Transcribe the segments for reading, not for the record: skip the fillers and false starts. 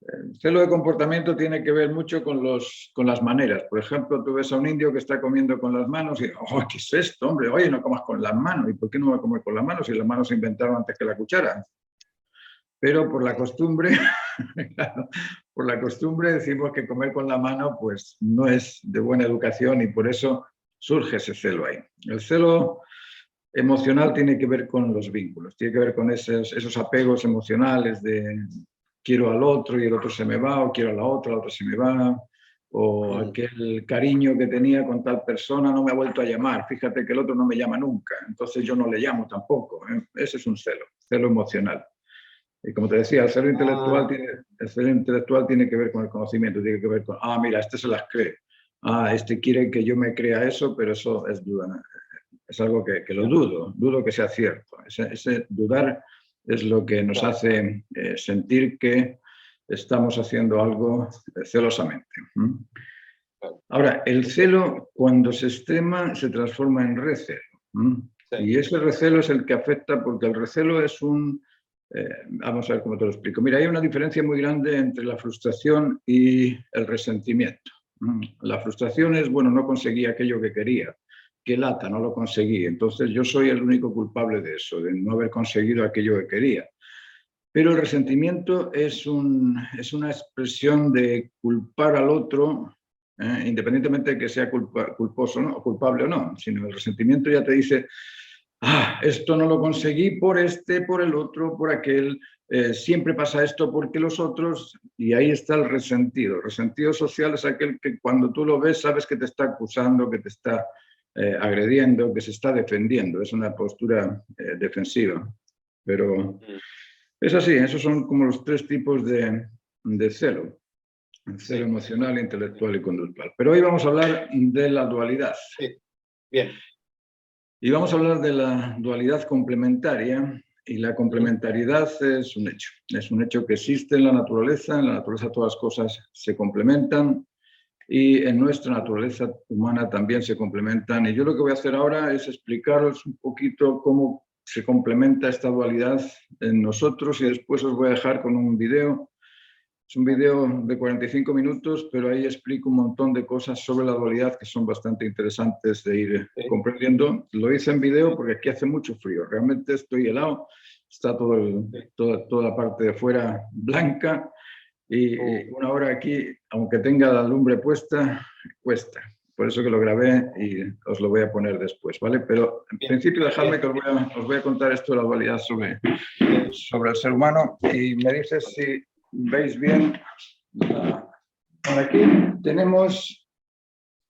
El celo de comportamiento tiene que ver mucho con las maneras. Por ejemplo, tú ves a un indio que está comiendo con las manos y, oh, ¿qué es esto, hombre? Oye, no comas con las manos. ¿Y por qué no voy a comer con las manos si las manos se inventaron antes que la cuchara? Pero por la costumbre, claro, por la costumbre decimos que comer con la mano pues no es de buena educación y por eso surge ese celo ahí. El celo emocional tiene que ver con los vínculos, tiene que ver con esos apegos emocionales de quiero al otro y el otro se me va, o quiero a la otra se me va, o aquel cariño que tenía con tal persona no me ha vuelto a llamar, fíjate que el otro no me llama nunca, entonces yo no le llamo tampoco, ¿eh? Ese es un celo emocional. Y como te decía, el celo intelectual tiene que ver con el conocimiento, tiene que ver con, mira, este se las cree, este quiere que yo me crea eso, pero eso es duda, es algo que lo dudo que sea cierto. Ese dudar es lo que nos hace sentir que estamos haciendo algo celosamente. Ahora, el celo, cuando se extrema, se transforma en recelo. Y ese recelo es el que afecta, porque el recelo es vamos a ver cómo te lo explico. Mira, hay una diferencia muy grande entre la frustración y el resentimiento. La frustración es, bueno, no conseguí aquello que quería. Qué lata, no lo conseguí. Entonces yo soy el único culpable de eso, de no haber conseguido aquello que quería. Pero el resentimiento es una expresión de culpar al otro, independientemente de que sea culposo o culpable o no, sino el resentimiento ya te dice, esto no lo conseguí por por el otro, por aquel, siempre pasa esto porque los otros, y ahí está el resentido. El resentido social es aquel que cuando tú lo ves sabes que te está acusando, que te está agrediendo, que se está defendiendo. Es una postura defensiva. Pero es así, esos son como los tres tipos de celo. El celo emocional, intelectual y conductual. Pero hoy vamos a hablar de la dualidad. Sí. Bien. Y vamos a hablar de la dualidad complementaria, y la complementariedad es un hecho que existe en la naturaleza todas las cosas se complementan y en nuestra naturaleza humana también se complementan. Y yo lo que voy a hacer ahora es explicaros un poquito cómo se complementa esta dualidad en nosotros y después os voy a dejar con un video. Es un video de 45 minutos, pero ahí explico un montón de cosas sobre la dualidad que son bastante interesantes de ir comprendiendo. Lo hice en video porque aquí hace mucho frío. Realmente estoy helado, está toda la parte de fuera blanca y una hora aquí, aunque tenga la lumbre puesta, cuesta. Por eso que lo grabé y os lo voy a poner después, ¿vale? Pero en principio dejadme que os voy a contar esto de la dualidad sobre el ser humano y me dices si veis bien. Por aquí tenemos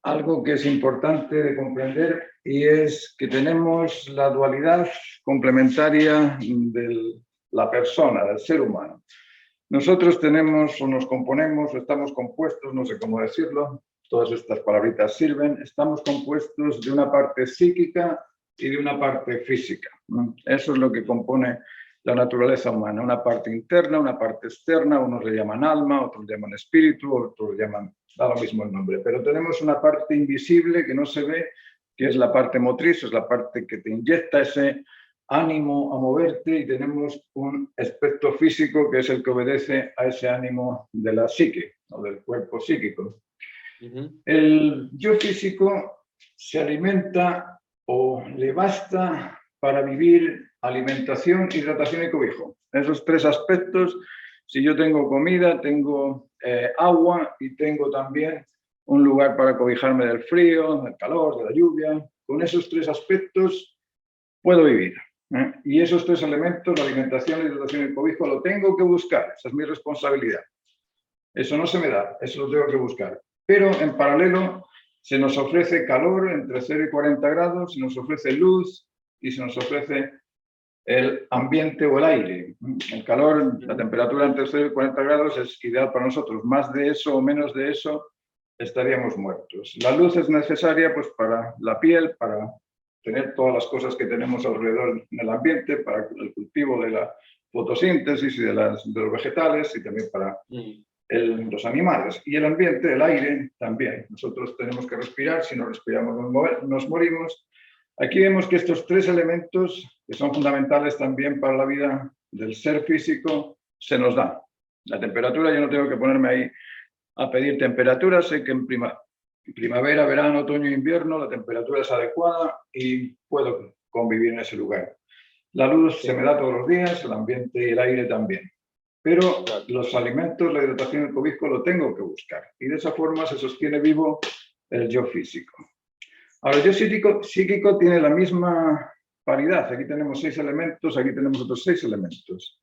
algo que es importante de comprender y es que tenemos la dualidad complementaria de la persona, del ser humano. Nosotros tenemos o nos componemos o estamos compuestos, no sé cómo decirlo, todas estas palabritas sirven, estamos compuestos de una parte psíquica y de una parte física. Eso es lo que compone la naturaleza humana, una parte interna, una parte externa, unos le llaman alma, otros le llaman espíritu, otros le llaman, da lo mismo el nombre, pero tenemos una parte invisible que no se ve, que es la parte motriz, es la parte que te inyecta ese ánimo a moverte y tenemos un aspecto físico que es el que obedece a ese ánimo de la psique o del cuerpo psíquico. El yo físico se alimenta o le basta para vivir alimentación, hidratación y cobijo. Esos tres aspectos, si yo tengo comida, tengo agua y tengo también un lugar para cobijarme del frío, del calor, de la lluvia, con esos tres aspectos puedo vivir. Y esos tres elementos, la alimentación, la hidratación y el cobijo, lo tengo que buscar. Esa es mi responsabilidad. Eso no se me da, eso lo tengo que buscar. Pero en paralelo se nos ofrece calor entre 0 y 40 grados, se nos ofrece luz y se nos ofrece el ambiente o el aire. El calor, la temperatura entre 0 y 40 grados es ideal para nosotros. Más de eso o menos de eso estaríamos muertos. La luz es necesaria pues, para la piel, para tener todas las cosas que tenemos alrededor en el ambiente, para el cultivo de la fotosíntesis y de los vegetales y también para los animales. Y el ambiente, el aire, también. Nosotros tenemos que respirar, si no respiramos nos morimos. Aquí vemos que estos tres elementos, que son fundamentales también para la vida del ser físico, se nos dan. La temperatura, yo no tengo que ponerme ahí a pedir temperatura, sé que en primavera, verano, otoño e invierno la temperatura es adecuada y puedo convivir en ese lugar. La luz se me da todos los días, el ambiente y el aire también. Pero los alimentos, la hidratación y el cobijo lo tengo que buscar. Y de esa forma se sostiene vivo el yo físico. Ahora, el yo psíquico tiene la misma paridad. Aquí tenemos 6 elementos, aquí tenemos otros 6 elementos.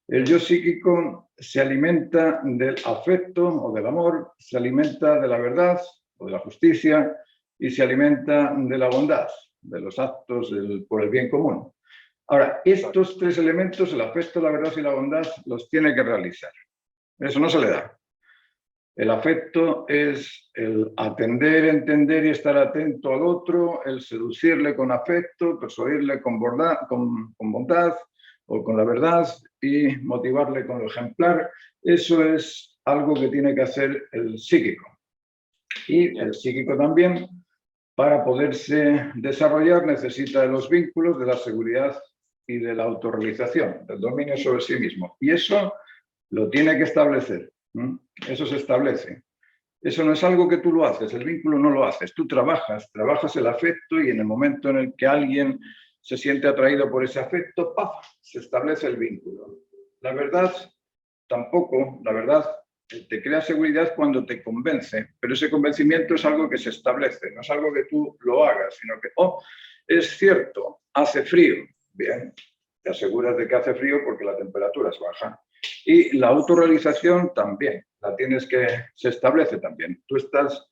El yo psíquico se alimenta del afecto o del amor, se alimenta de la verdad o de la justicia y se alimenta de la bondad, de los actos por el bien común. Ahora, estos 3 elementos, el afecto, la verdad y la bondad, los tiene que realizar. Eso no se le da. El afecto es el atender, entender y estar atento al otro, el seducirle con afecto, persuadirle con bondad o con la verdad y motivarle con lo ejemplar. Eso es algo que tiene que hacer el psíquico. Y el psíquico también, para poderse desarrollar, necesita de los vínculos, de la seguridad y de la autorrealización, del dominio sobre sí mismo. Y eso lo tiene que establecer. Eso se establece. Eso no es algo que tú lo haces, el vínculo no lo haces. Tú trabajas el afecto y en el momento en el que alguien se siente atraído por ese afecto, ¡paf!, se establece el vínculo. La verdad, tampoco, la verdad te crea seguridad cuando te convence, pero ese convencimiento es algo que se establece, no es algo que tú lo hagas, sino que, oh, es cierto, hace frío. Bien, te aseguras de que hace frío porque la temperatura es baja. Y la autorrealización también, se establece también. Tú estás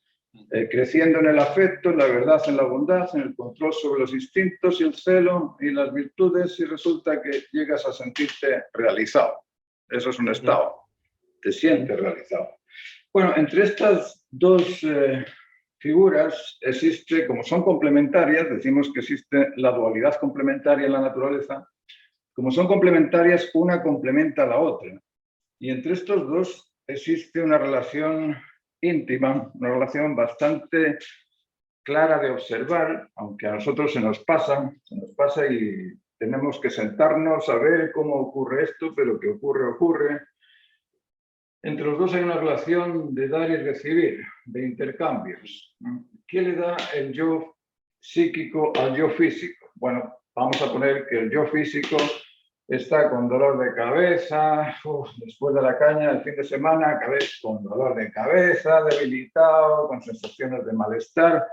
creciendo en el afecto, en la verdad, en la bondad, en el control sobre los instintos y el celo y las virtudes y resulta que llegas a sentirte realizado. Eso es un estado. Te sientes realizado. Bueno, entre estas 2 figuras existe, como son complementarias, decimos que existe la dualidad complementaria en la naturaleza. Como son complementarias, una complementa a la otra. Y entre estos 2 existe una relación íntima, una relación bastante clara de observar, aunque a nosotros se nos pasa y tenemos que sentarnos a ver cómo ocurre esto, pero que ocurre. Entre los 2 hay una relación de dar y recibir, de intercambios. ¿Qué le da el yo psíquico al yo físico? Bueno, vamos a poner que el yo físico está con dolor de cabeza, después de la caña del fin de semana, acabé con dolor de cabeza, debilitado, con sensaciones de malestar.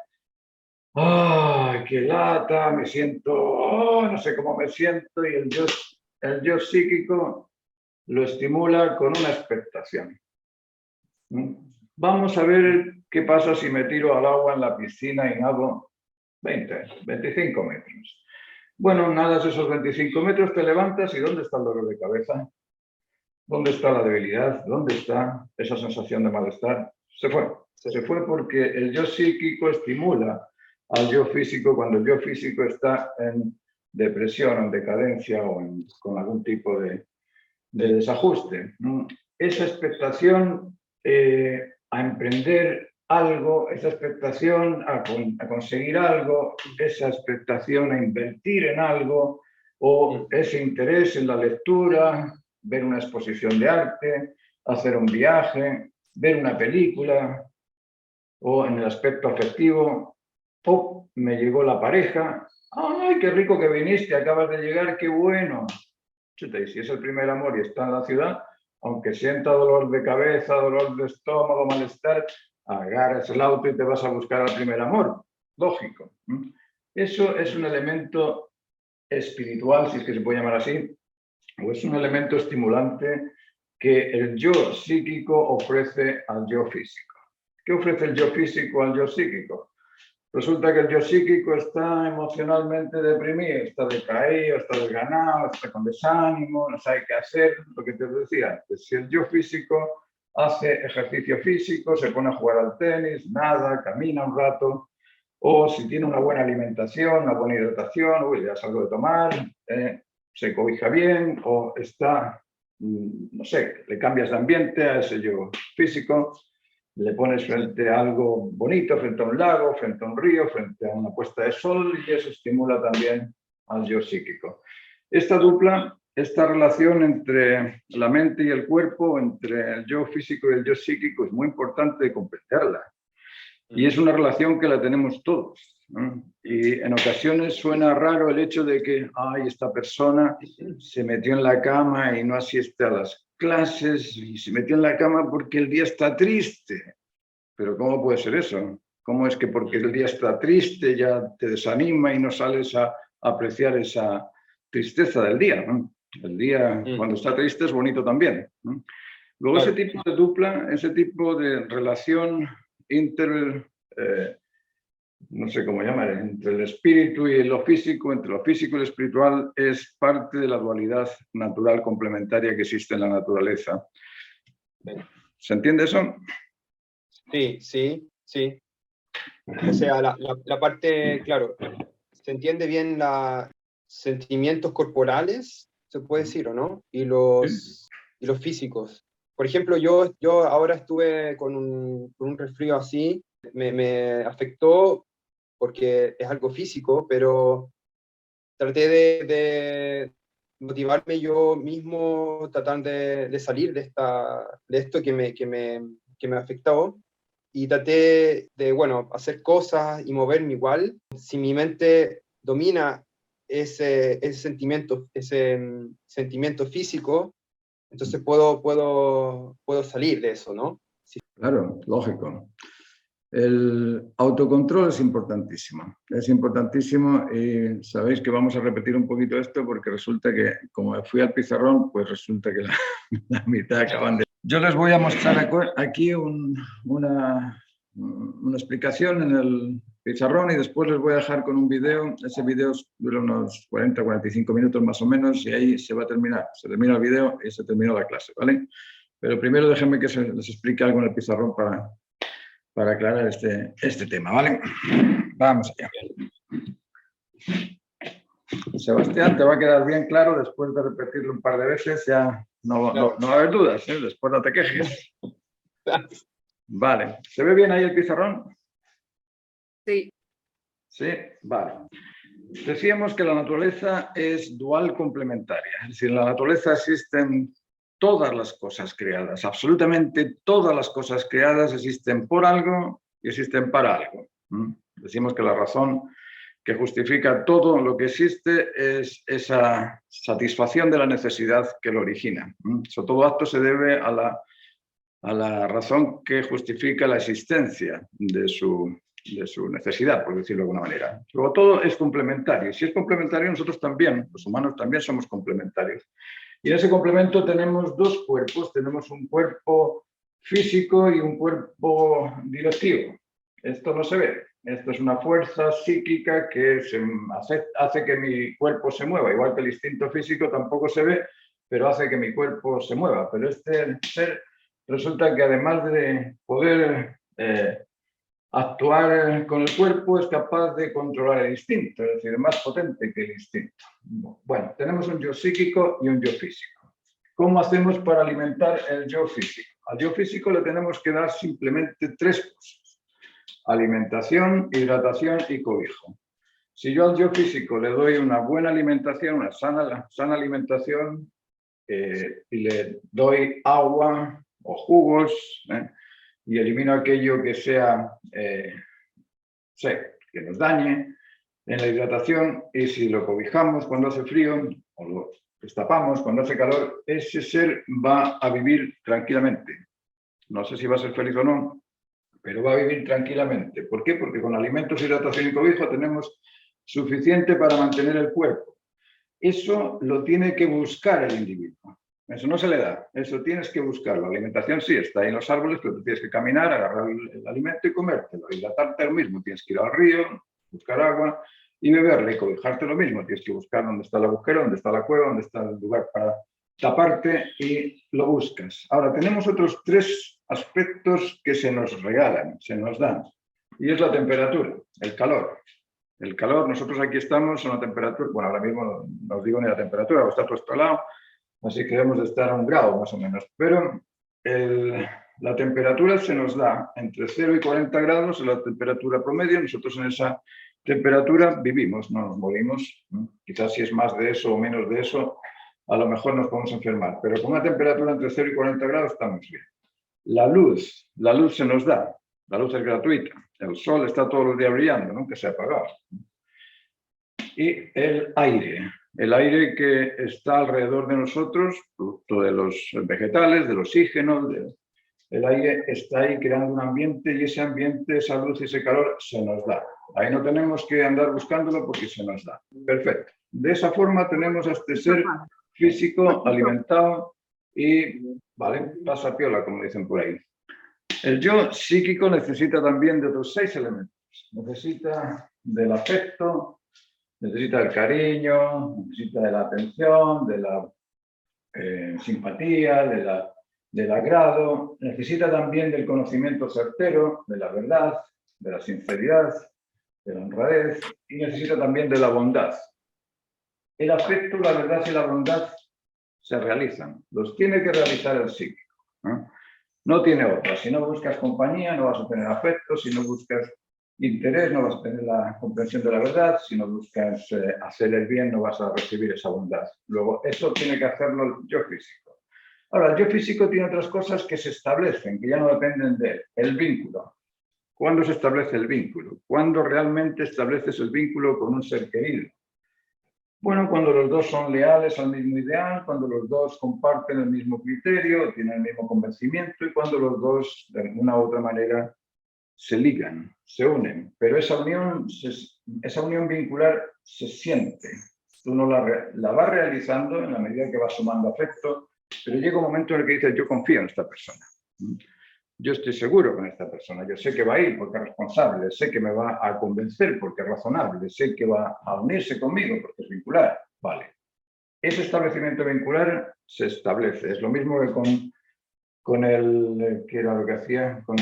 ¡Ay, qué lata! Me siento, no sé cómo me siento, y el yo psíquico lo estimula con una expectación. Vamos a ver qué pasa si me tiro al agua en la piscina y nado 25 metros. Bueno, nadas esos 25 metros, te levantas y ¿dónde está el dolor de cabeza? ¿Dónde está la debilidad? ¿Dónde está esa sensación de malestar? Se fue. Se fue porque el yo psíquico estimula al yo físico cuando el yo físico está en depresión, en decadencia o con algún tipo de desajuste. Esa expectación a emprender algo, esa expectación a conseguir algo, esa expectación a invertir en algo, o ese interés en la lectura, ver una exposición de arte, hacer un viaje, ver una película, o en el aspecto afectivo, oh, me llegó la pareja, ¡ay, qué rico que viniste, acabas de llegar, qué bueno! Y si es el primer amor y está en la ciudad, aunque sienta dolor de cabeza, dolor de estómago, malestar, agarras el auto y te vas a buscar al primer amor. Lógico. Eso es un elemento espiritual, si es que se puede llamar así, o es un elemento estimulante que el yo psíquico ofrece al yo físico. ¿Qué ofrece el yo físico al yo psíquico? Resulta que el yo psíquico está emocionalmente deprimido, está decaído, está desganado, está con desánimo, no sabe qué hacer, lo que te decía antes. Si el yo físico hace ejercicio físico, se pone a jugar al tenis, nada, camina un rato, o si tiene una buena alimentación, una buena hidratación, le das algo de tomar, se cobija bien, o está, no sé, le cambias de ambiente a ese yo físico, le pones frente a algo bonito, frente a un lago, frente a un río, frente a una puesta de sol y eso estimula también al yo psíquico. Esta dupla esta relación entre la mente y el cuerpo, entre el yo físico y el yo psíquico, es muy importante comprenderla. Y es una relación que la tenemos todos, ¿no? Y en ocasiones suena raro el hecho de que, ay, esta persona se metió en la cama y no asiste a las clases, y se metió en la cama porque el día está triste. Pero ¿cómo puede ser eso? ¿Cómo es que porque el día está triste ya te desanima y no sales a apreciar esa tristeza del día, ¿no? El día cuando está triste es bonito también, ¿no? Luego ese tipo de dupla, ese tipo de relación no sé cómo llamar, entre el espíritu y lo físico, entre lo físico y lo espiritual, es parte de la dualidad natural complementaria que existe en la naturaleza. ¿Se entiende eso? Sí. O sea, la parte, claro, se entiende bien los sentimientos corporales, se puede decir, ¿o no? Y los físicos. Por ejemplo, yo ahora estuve con un resfrío así, me afectó porque es algo físico, pero traté de motivarme yo mismo, tratando de salir de esto que me afectó, y traté de, bueno, hacer cosas y moverme igual. Si mi mente domina ese sentimiento físico, entonces puedo salir de eso, ¿no? Sí. Claro, lógico. El autocontrol es importantísimo y sabéis que vamos a repetir un poquito esto porque resulta que, como fui al pizarrón, pues resulta que la mitad acaban de... Yo les voy a mostrar aquí una explicación en el pizarrón y después les voy a dejar con un video. Ese video dura unos 40-45 minutos más o menos y ahí se va a terminar. Se termina el video y se termina la clase, ¿vale? Pero primero déjenme que les explique algo en el pizarrón para aclarar este tema, ¿vale? Vamos allá. Sebastián, te va a quedar bien claro después de repetirlo un par de veces, ya no va a haber dudas, ¿eh? Después no te quejes. Vale, ¿se ve bien ahí el pizarrón? Sí. Sí, vale. Decíamos que la naturaleza es dual complementaria, es decir, en la naturaleza existen todas las cosas creadas, absolutamente todas las cosas creadas existen por algo y existen para algo. Decimos que la razón que justifica todo lo que existe es esa satisfacción de la necesidad que lo origina. Todo acto se debe a la razón que justifica la existencia de su necesidad, por decirlo de alguna manera. Luego todo es complementario. Y si es complementario, nosotros también, los humanos también somos complementarios. Y en ese complemento tenemos dos cuerpos. Tenemos un cuerpo físico y un cuerpo directivo. Esto no se ve. Esto es una fuerza psíquica que hace que mi cuerpo se mueva. Igual que el instinto físico tampoco se ve, pero hace que mi cuerpo se mueva. Pero este ser resulta que además de poder actuar con el cuerpo, es capaz de controlar el instinto, es decir, es más potente que el instinto. Bueno, tenemos un yo psíquico y un yo físico. ¿Cómo hacemos para alimentar el yo físico? Al yo físico le tenemos que dar simplemente tres cosas: alimentación, hidratación y cobijo. Si yo al yo físico le doy una buena alimentación, una sana alimentación, y le doy agua o jugos, y elimino aquello que sea que nos dañe en la hidratación, y si lo cobijamos cuando hace frío o lo destapamos cuando hace calor, ese ser va a vivir tranquilamente. No sé si va a ser feliz o no, pero va a vivir tranquilamente. ¿Por qué? Porque con alimentos, hidratación y cobijo tenemos suficiente para mantener el cuerpo. Eso lo tiene que buscar el individuo. Eso no se le da, eso tienes que buscarlo. La alimentación sí está ahí en los árboles, pero tú tienes que caminar, agarrar el alimento y comértelo. Hidratarte lo mismo, tienes que ir al río, buscar agua y beberle, y cobijarte lo mismo. Tienes que buscar dónde está el agujero, dónde está la cueva, dónde está el lugar para taparte y lo buscas. Ahora, tenemos otros tres aspectos que se nos regalan, se nos dan. Y es la temperatura, el calor. El calor, nosotros aquí estamos a una temperatura, bueno, ahora mismo no os digo ni la temperatura, está puesto al lado, así que debemos de estar a 1 grado más o menos. Pero la temperatura se nos da entre 0 y 40 grados, es la temperatura promedio. Nosotros en esa temperatura vivimos, no nos morimos. Quizás si es más de eso o menos de eso, a lo mejor nos podemos enfermar, pero con una temperatura entre 0 y 40 grados estamos bien. La luz se nos da, la luz es gratuita, el sol está todos los días brillando, nunca se ha apagado. Y el aire que está alrededor de nosotros, producto de los vegetales, del oxígeno, el aire está ahí creando un ambiente y ese ambiente, esa luz y ese calor se nos da. Ahí no tenemos que andar buscándolo porque se nos da. Perfecto. De esa forma tenemos a este ser físico alimentado y, vale, pasa piola, como dicen por ahí. El yo psíquico necesita también de otros 6 elementos. Necesita del afecto, necesita del cariño, necesita de la atención, de la simpatía, del agrado, necesita también del conocimiento certero, de la verdad, de la sinceridad, de la honradez y necesita también de la bondad. El afecto, la verdad y la bondad se realizan, los tiene que realizar el psíquico, ¿no? No tiene otra. Si no buscas compañía, no vas a tener afecto. Si no buscas interés, no vas a tener la comprensión de la verdad. Si no buscas hacer el bien, no vas a recibir esa bondad. Luego, eso tiene que hacerlo el yo físico. Ahora, el yo físico tiene otras cosas que se establecen, que ya no dependen de él. El vínculo. ¿Cuándo se establece el vínculo? ¿Cuándo realmente estableces el vínculo con un ser querido? Bueno, cuando los dos son leales al mismo ideal, cuando los dos comparten el mismo criterio, tienen el mismo convencimiento y cuando los dos, de alguna u otra manera, se ligan, se unen. Pero esa unión vincular se siente. Uno la va realizando en la medida que va sumando afecto, pero llega un momento en el que dices, yo confío en esta persona. Yo estoy seguro con esta persona, yo sé que va a ir porque es responsable, sé que me va a convencer porque es razonable, sé que va a unirse conmigo porque es vincular. Vale. Ese establecimiento vincular se establece. Es lo mismo que con el, que era lo que hacía, con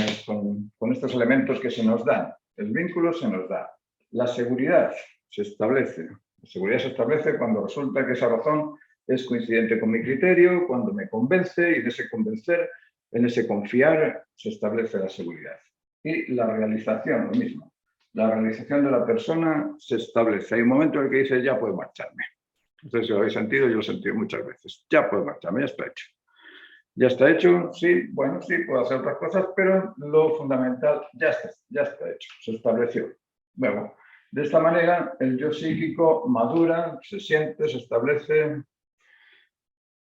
estos elementos que se nos dan. El vínculo se nos da. La seguridad se establece. La seguridad se establece cuando resulta que esa razón es coincidente con mi criterio, cuando me convence y de ese convencer, en ese confiar se establece la seguridad. Y la realización, lo mismo. La realización de la persona se establece. Hay un momento en el que dice, ya puedo marcharme. Entonces, si lo habéis sentido, yo lo he sentido muchas veces. Ya puedo marcharme, ya está hecho. Ya está hecho, sí, bueno, sí, puedo hacer otras cosas, pero lo fundamental ya está hecho, se estableció. Bueno, de esta manera el yo psíquico madura, se siente, se establece.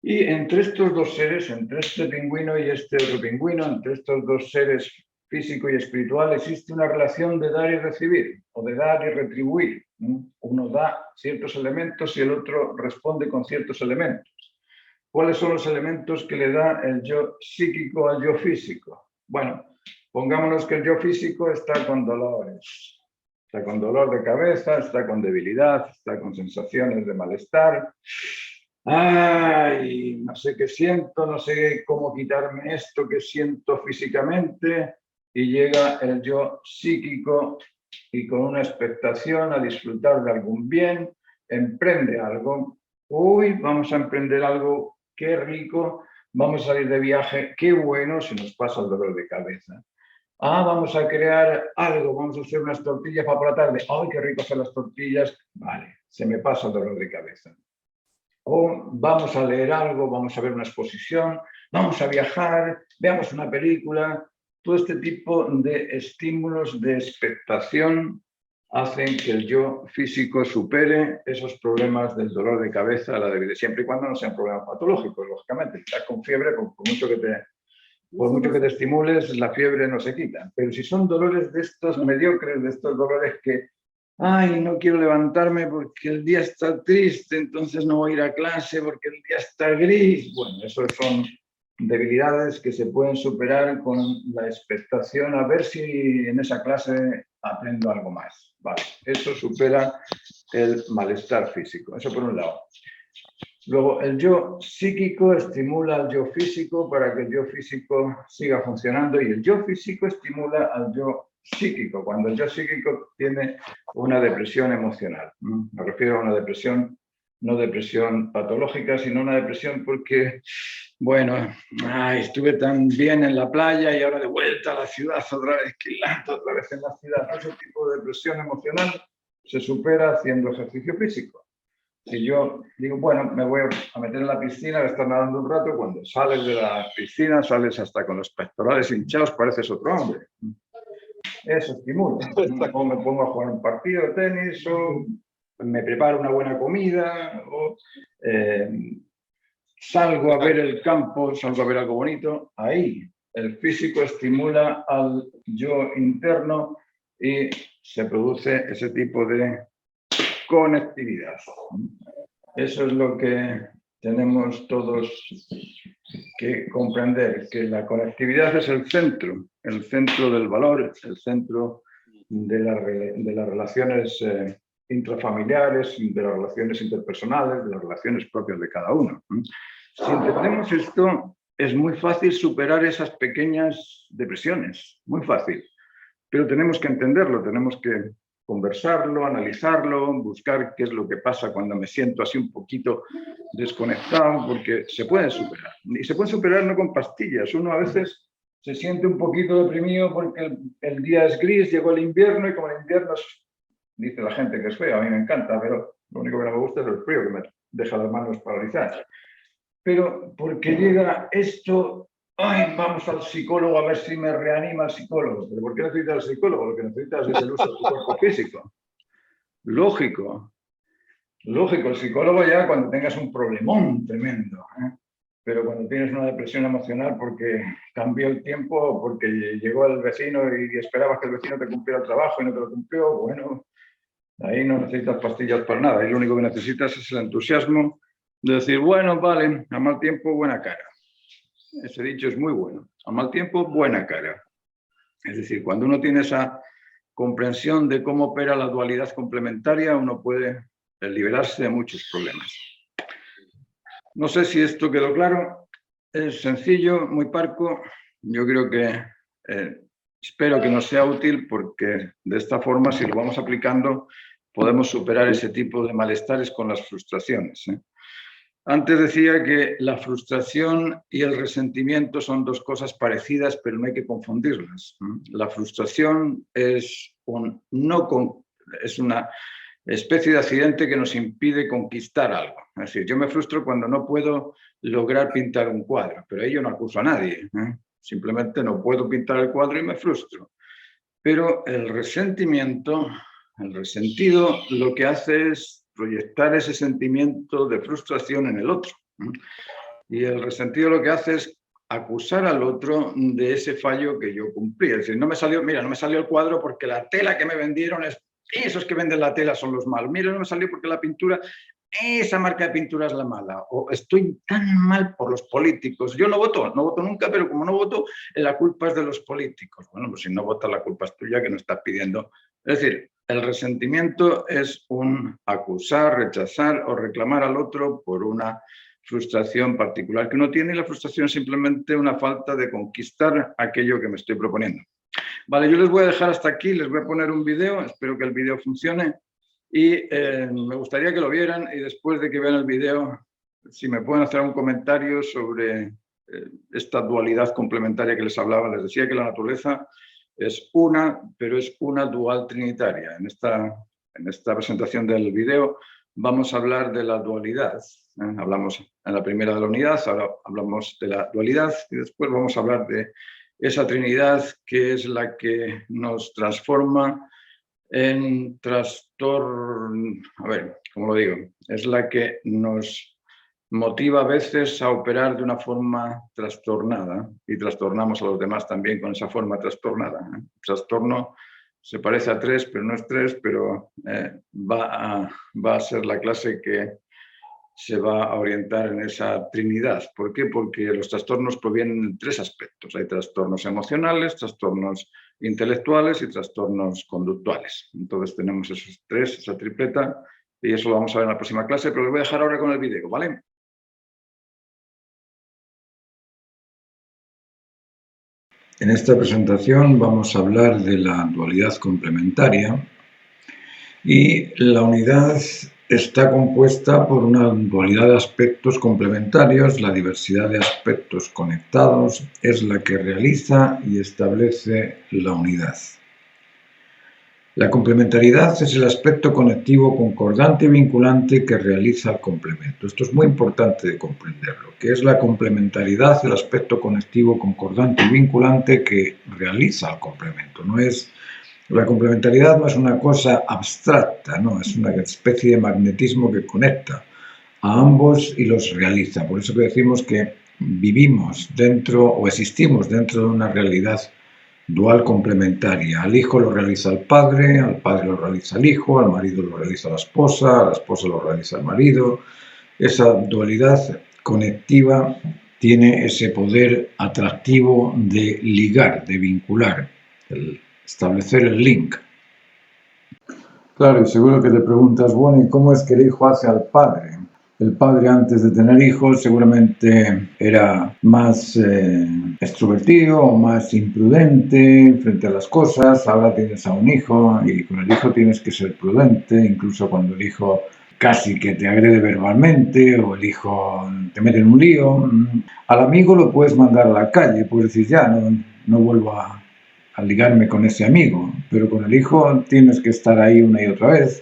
Y entre estos dos seres, entre este pingüino y este otro pingüino, entre estos dos seres físico y espiritual, existe una relación de dar y recibir, o de dar y retribuir. Uno da ciertos elementos y el otro responde con ciertos elementos. ¿Cuáles son los elementos que le da el yo psíquico al yo físico? Bueno, pongámonos que el yo físico está con dolores. Está con dolor de cabeza, está con debilidad, está con sensaciones de malestar. Ay, no sé qué siento, no sé cómo quitarme esto que siento físicamente. Y llega el yo psíquico y con una expectación a disfrutar de algún bien, emprende algo. Uy, vamos a emprender algo, qué rico, vamos a salir de viaje, qué bueno, se nos pasa el dolor de cabeza. Ah, vamos a crear algo, vamos a hacer unas tortillas para por la tarde. Ay, qué rico hacer las tortillas. Vale, se me pasa el dolor de cabeza. O vamos a leer algo, vamos a ver una exposición, vamos a viajar, veamos una película. Todo este tipo de estímulos de expectación hacen que el yo físico supere esos problemas del dolor de cabeza, la debilidad, siempre y cuando no sean problemas patológicos, lógicamente. Si estás con fiebre, por mucho que te estimules, la fiebre no se quita. Pero si son dolores de estos mediocres, de estos dolores que, ay, no quiero levantarme porque el día está triste, entonces no voy a ir a clase porque el día está gris. Bueno, esos son debilidades que se pueden superar con la expectación a ver si en esa clase aprendo algo más. Vale, eso supera el malestar físico. Eso por un lado. Luego, el yo psíquico estimula al yo físico para que el yo físico siga funcionando y el yo físico estimula al yo psíquico, cuando el yo psíquico tiene una depresión emocional. Me refiero a una depresión, no depresión patológica, sino una depresión porque, bueno, estuve tan bien en la playa y ahora de vuelta a la ciudad, otra vez otra vez en la ciudad. Ese tipo de depresión emocional se supera haciendo ejercicio físico. Si yo digo, bueno, me voy a meter en la piscina, voy a estar nadando un rato, cuando sales de la piscina, sales hasta con los pectorales hinchados, pareces otro hombre. Eso estimula. O me pongo a jugar un partido de tenis, o me preparo una buena comida, o salgo a ver el campo, salgo a ver algo bonito. Ahí el físico estimula al yo interno y se produce ese tipo de conectividad. Eso es lo que tenemos todos que comprender, que la conectividad es el centro del valor, el centro de las relaciones intrafamiliares, de las relaciones interpersonales, de las relaciones propias de cada uno. Si entendemos esto, es muy fácil superar esas pequeñas depresiones, muy fácil. Pero tenemos que entenderlo, tenemos que conversarlo, analizarlo, buscar qué es lo que pasa cuando me siento así un poquito desconectado, porque se pueden superar. Y se pueden superar no con pastillas. Uno a veces se siente un poquito deprimido porque el día es gris, llegó el invierno y como el invierno dice la gente que es feo, a mí me encanta, pero lo único que no me gusta es el frío, que me deja las manos paralizadas. Pero porque llega esto, ay, vamos al psicólogo a ver si me reanima el psicólogo. ¿Pero por qué necesitas el psicólogo? Lo que necesitas es el uso de tu cuerpo físico. Lógico. Lógico, el psicólogo ya cuando tengas un problemón tremendo, ¿eh? Pero cuando tienes una depresión emocional porque cambió el tiempo, porque llegó el vecino y esperabas que el vecino te cumpliera el trabajo y no te lo cumplió, bueno, ahí no necesitas pastillas para nada. Ahí lo único que necesitas es el entusiasmo de decir, bueno, vale, a mal tiempo, buena cara. Ese dicho es muy bueno. A mal tiempo, buena cara. Es decir, cuando uno tiene esa comprensión de cómo opera la dualidad complementaria, uno puede liberarse de muchos problemas. No sé si esto quedó claro. Es sencillo, muy parco. Yo creo que espero que nos sea útil porque de esta forma, si lo vamos aplicando, podemos superar ese tipo de malestares con las frustraciones. Antes decía que la frustración y el resentimiento son dos cosas parecidas, pero no hay que confundirlas. La frustración es una especie de accidente que nos impide conquistar algo. Es decir, yo me frustro cuando no puedo lograr pintar un cuadro, pero ahí yo no acuso a nadie. Simplemente no puedo pintar el cuadro y me frustro. Pero el resentido lo que hace es proyectar ese sentimiento de frustración en el otro. Y el resentido lo que hace es acusar al otro de ese fallo que yo cumplí. Es decir, no me salió el cuadro porque la tela que me vendieron esos que venden la tela son los malos. Mira, no me salió porque la pintura, esa marca de pintura es la mala. O estoy tan mal por los políticos. Yo no voto nunca, pero como no voto, la culpa es de los políticos. Bueno, pues si no votas, la culpa es tuya, que no estás pidiendo. Es decir, el resentimiento es un acusar, rechazar o reclamar al otro por una frustración particular que uno tiene, y la frustración es simplemente una falta de conquistar aquello que me estoy proponiendo. Vale, yo les voy a dejar hasta aquí, les voy a poner un vídeo, espero que el vídeo funcione y me gustaría que lo vieran, y después de que vean el vídeo, si me pueden hacer un comentario sobre esta dualidad complementaria que les hablaba. Les decía que la naturaleza es una, pero es una dual trinitaria. En esta presentación del vídeo vamos a hablar de la dualidad. Hablamos en la primera de la unidad, ahora hablamos de la dualidad y después vamos a hablar de esa Trinidad que es la que nos transforma en trastorno, a ver, ¿cómo lo digo? Es la que nos motiva a veces a operar de una forma trastornada y trastornamos a los demás también con esa forma trastornada. Trastorno se parece a 3, pero no es 3, pero va a ser la clase que se va a orientar en esa trinidad. ¿Por qué? Porque los trastornos provienen de 3 aspectos. Hay trastornos emocionales, trastornos intelectuales y trastornos conductuales. Entonces tenemos esos 3, esa tripleta, y eso lo vamos a ver en la próxima clase, pero les voy a dejar ahora con el vídeo, ¿vale? En esta presentación vamos a hablar de la dualidad complementaria, y la unidad está compuesta por una dualidad de aspectos complementarios. La diversidad de aspectos conectados es la que realiza y establece la unidad. La complementariedad es el aspecto conectivo, concordante y vinculante que realiza el complemento. Esto es muy importante de comprenderlo. ¿Qué es la complementariedad? El aspecto conectivo, concordante y vinculante que realiza el complemento. La complementariedad no es una cosa abstracta, no, es una especie de magnetismo que conecta a ambos y los realiza. Por eso que decimos que vivimos dentro o existimos dentro de una realidad dual complementaria. Al hijo lo realiza el padre, al padre lo realiza el hijo, al marido lo realiza la esposa lo realiza el marido. Esa dualidad conectiva tiene ese poder atractivo de ligar, de vincular, el establecer el link. Claro, y seguro que te preguntas, bueno, ¿y cómo es que el hijo hace al padre? El padre antes de tener hijos seguramente era más extrovertido o más imprudente frente a las cosas. Ahora tienes a un hijo y con el hijo tienes que ser prudente, incluso cuando el hijo casi que te agrede verbalmente o el hijo te mete en un lío. Al amigo lo puedes mandar a la calle, puedes decir ya, no vuelvo a ligarme con ese amigo, pero con el hijo tienes que estar ahí una y otra vez.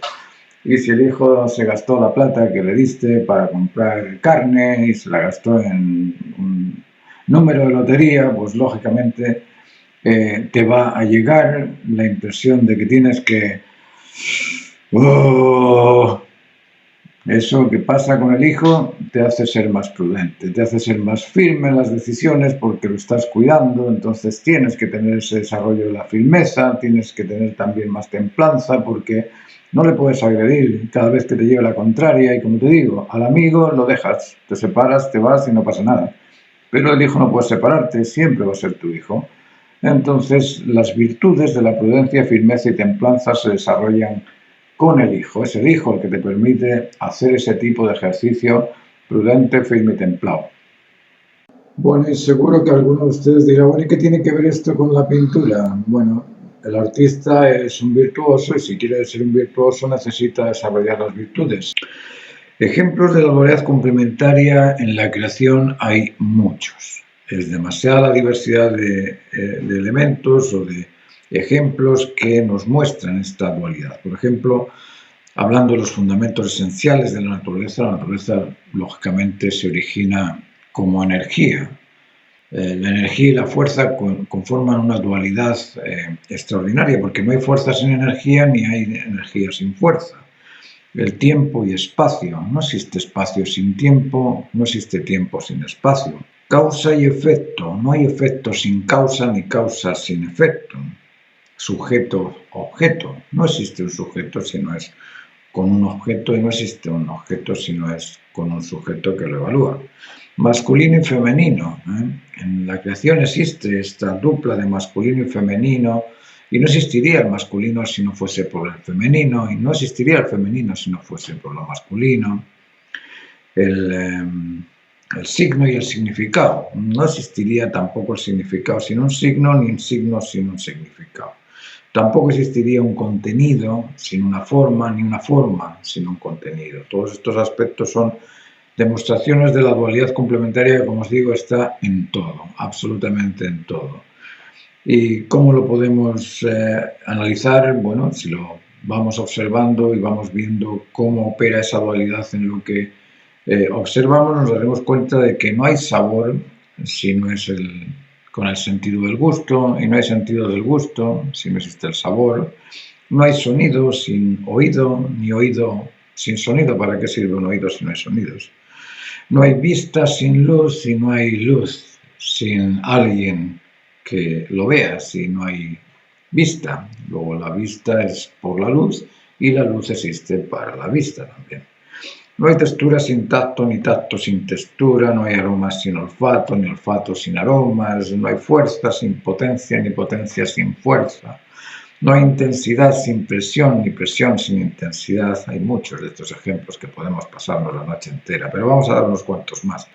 Y si el hijo se gastó la plata que le diste para comprar carne y se la gastó en un número de lotería, pues lógicamente te va a llegar la impresión de que tienes que... Eso que pasa con el hijo te hace ser más prudente, te hace ser más firme en las decisiones porque lo estás cuidando, entonces tienes que tener ese desarrollo de la firmeza, tienes que tener también más templanza porque no le puedes agredir cada vez que te lleve la contraria y como te digo, al amigo lo dejas, te separas, te vas y no pasa nada. Pero el hijo no puede separarte, siempre va a ser tu hijo. Entonces las virtudes de la prudencia, firmeza y templanza se desarrollan con el hijo. Es el hijo el que te permite hacer ese tipo de ejercicio prudente, firme y templado. Bueno, y seguro que alguno de ustedes dirá, bueno, ¿y qué tiene que ver esto con la pintura? Bueno, el artista es un virtuoso y si quiere ser un virtuoso necesita desarrollar las virtudes. Ejemplos de la dualidad complementaria en la creación hay muchos. Es demasiada diversidad de elementos o de ejemplos que nos muestran esta dualidad. Por ejemplo, hablando de los fundamentos esenciales de la naturaleza lógicamente se origina como energía. La energía y la fuerza conforman una dualidad extraordinaria porque no hay fuerza sin energía ni hay energía sin fuerza. El tiempo y espacio. No existe espacio sin tiempo, no existe tiempo sin espacio. Causa y efecto. No hay efecto sin causa ni causa sin efecto. Sujeto-objeto. No existe un sujeto si no es con un objeto y no existe un objeto si no es con un sujeto que lo evalúa. Masculino y femenino. En la creación existe esta dupla de masculino y femenino y no existiría el masculino si no fuese por el femenino y no existiría el femenino si no fuese por lo masculino. El signo y el significado. No existiría tampoco el significado sin un signo ni un signo sin un significado. Tampoco existiría un contenido sin una forma, ni una forma sin un contenido. Todos estos aspectos son demostraciones de la dualidad complementaria que, como os digo, está en todo, absolutamente en todo. ¿Y cómo lo podemos analizar? Bueno, si lo vamos observando y vamos viendo cómo opera esa dualidad en lo que observamos, nos daremos cuenta de que no hay sabor si no es con el sentido del gusto, y no hay sentido del gusto si no existe el sabor. No hay sonido sin oído, ni oído sin sonido. ¿Para qué sirve un oído si no hay sonidos? No hay vista sin luz y no hay luz sin alguien que lo vea, si no hay vista. Luego la vista es por la luz y la luz existe para la vista también. No hay textura sin tacto, ni tacto sin textura, no hay aromas sin olfato, ni olfato sin aromas, no hay fuerza sin potencia, ni potencia sin fuerza. No hay intensidad sin presión, ni presión sin intensidad. Hay muchos de estos ejemplos que podemos pasarnos la noche entera, pero vamos a dar unos cuantos más.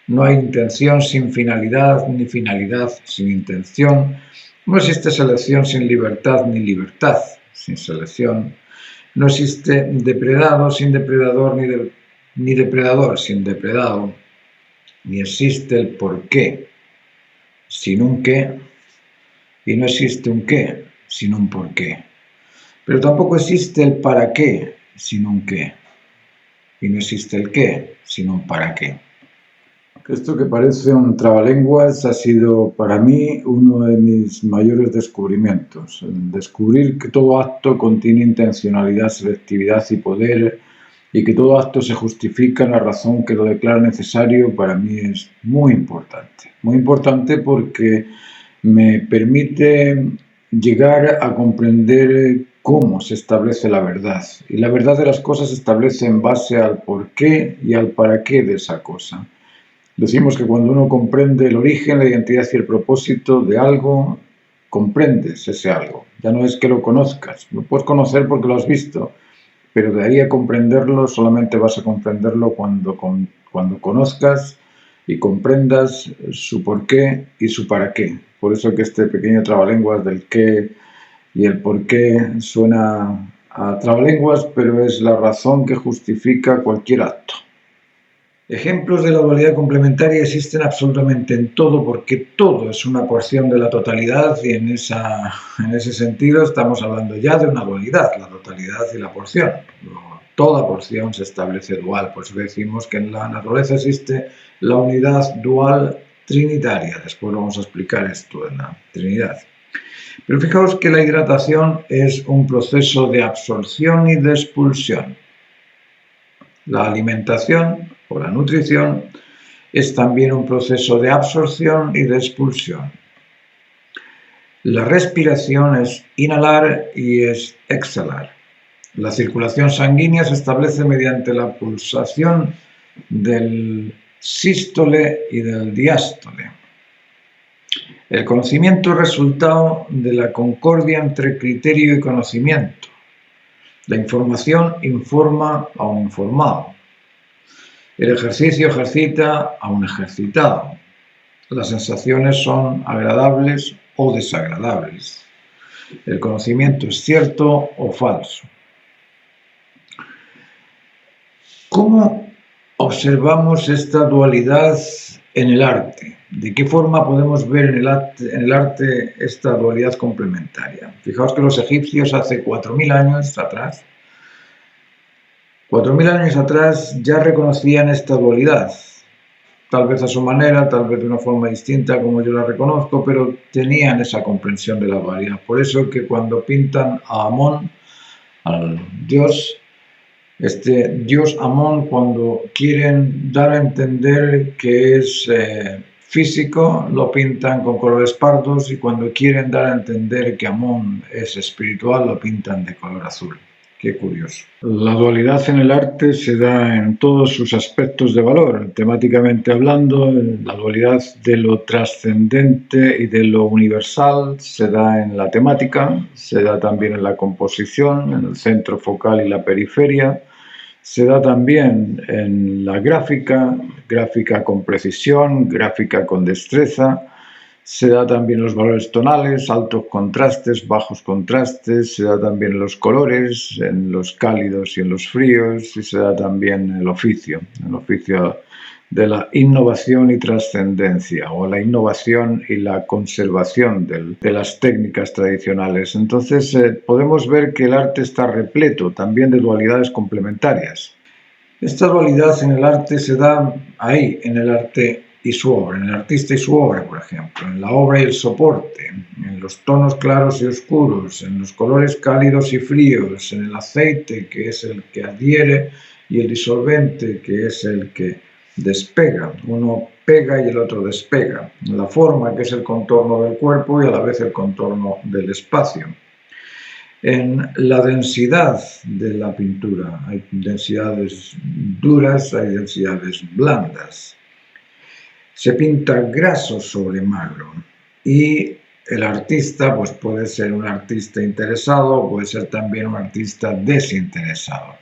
No hay intención sin finalidad, ni finalidad sin intención. No existe selección sin libertad, ni libertad sin selección. No existe depredado sin depredador, ni depredador sin depredado. Ni existe el por qué sin un qué. Y no existe un qué sin un por qué. Pero tampoco existe el para qué, sino un qué. Y no existe el qué, sino un para qué. Esto que parece un trabalenguas ha sido para mí uno de mis mayores descubrimientos. El descubrir que todo acto contiene intencionalidad, selectividad y poder, y que todo acto se justifica en la razón que lo declara necesario, para mí es muy importante. Muy importante porque me permite llegar a comprender cómo se establece la verdad. Y la verdad de las cosas se establece en base al por qué y al para qué de esa cosa. Decimos que cuando uno comprende el origen, la identidad y el propósito de algo, comprendes ese algo. Ya no es que lo conozcas, lo puedes conocer porque lo has visto, pero de ahí a comprenderlo solamente vas a comprenderlo cuando conozcas y comprendas su por qué y su para qué. Por eso que este pequeño trabalenguas del qué y el por qué suena a trabalenguas, pero es la razón que justifica cualquier acto. Ejemplos de la dualidad complementaria existen absolutamente en todo, porque todo es una porción de la totalidad, y en ese sentido estamos hablando ya de una dualidad, la totalidad y la porción. Toda porción se establece dual, por eso decimos que en la naturaleza existe la unidad dual trinitaria. Después vamos a explicar esto en la Trinidad. Pero fijaos que la hidratación es un proceso de absorción y de expulsión. La alimentación o la nutrición es también un proceso de absorción y de expulsión. La respiración es inhalar y es exhalar. La circulación sanguínea se establece mediante la pulsación del sístole y del diástole. El conocimiento es resultado de la concordia entre criterio y conocimiento. La información informa a un informado. El ejercicio ejercita a un ejercitado. Las sensaciones son agradables o desagradables. El conocimiento es cierto o falso. ¿Cómo observamos esta dualidad en el arte? ¿De qué forma podemos ver en el arte esta dualidad complementaria? Fijaos que los egipcios hace 4.000 años atrás, 4.000 años atrás ya reconocían esta dualidad, tal vez a su manera, tal vez de una forma distinta como yo la reconozco, pero tenían esa comprensión de la dualidad. Por eso que cuando pintan a Amón, al dios, este dios Amón, cuando quieren dar a entender que es físico, lo pintan con colores pardos, y cuando quieren dar a entender que Amón es espiritual, lo pintan de color azul. Qué curioso. La dualidad en el arte se da en todos sus aspectos de valor. Temáticamente hablando, la dualidad de lo trascendente y de lo universal se da en la temática, se da también en la composición, en el centro focal y la periferia, se da también en la gráfica, gráfica con precisión, gráfica con destreza. Se da también en los valores tonales, altos contrastes, bajos contrastes, se da también en los colores, en los cálidos y en los fríos, y se da también en el oficio de la innovación y trascendencia, o la innovación y la conservación de las técnicas tradicionales. Entonces podemos ver que el arte está repleto también de dualidades complementarias. Esta dualidad en el arte se da ahí, en el arte y su obra, en el artista y su obra, por ejemplo, en la obra y el soporte, en los tonos claros y oscuros, en los colores cálidos y fríos, en el aceite, que es el que adhiere, y el disolvente, que es el que despega. Uno pega y el otro despega. En la forma, que es el contorno del cuerpo y a la vez el contorno del espacio. En la densidad de la pintura, hay densidades duras, hay densidades blandas. Se pinta graso sobre magro, y el artista pues puede ser un artista interesado o puede ser también un artista desinteresado.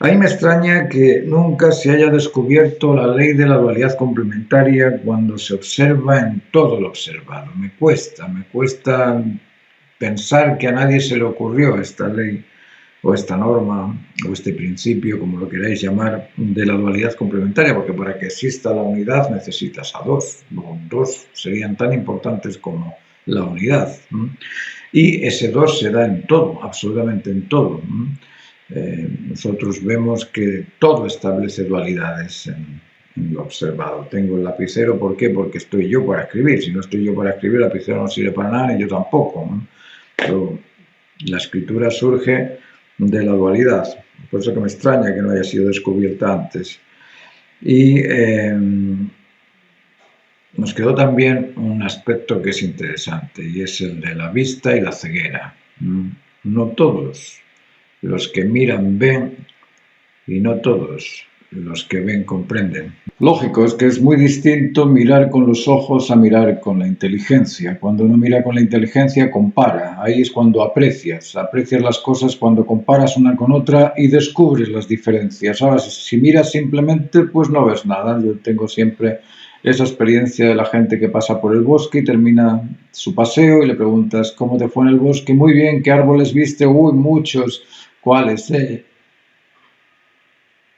Ahí me extraña que nunca se haya descubierto la ley de la dualidad complementaria cuando se observa en todo lo observado. Me cuesta pensar que a nadie se le ocurrió esta ley o esta norma o este principio, como lo queráis llamar, de la dualidad complementaria, porque para que exista la unidad necesitas a dos. Dos serían tan importantes como la unidad. Y ese 2 se da en todo, absolutamente en todo. Nosotros vemos que todo establece dualidades en lo observado. Tengo el lapicero, ¿por qué? Porque estoy yo para escribir. Si no estoy yo para escribir, el lapicero no sirve para nada, ni yo tampoco. Pero la escritura surge de la dualidad. Por eso que me extraña que no haya sido descubierta antes. Y nos quedó también un aspecto que es interesante, y es el de la vista y la ceguera. No todos los que miran ven, y no todos los que ven comprenden. Lógico, es que es muy distinto mirar con los ojos a mirar con la inteligencia. Cuando uno mira con la inteligencia, compara. Ahí es cuando aprecias las cosas, cuando comparas una con otra y descubres las diferencias. Ahora, si miras simplemente, pues no ves nada. Yo tengo siempre esa experiencia de la gente que pasa por el bosque y termina su paseo y le preguntas ¿cómo te fue en el bosque? Muy bien, ¿qué árboles viste? Uy, muchos. ¿Cuáles?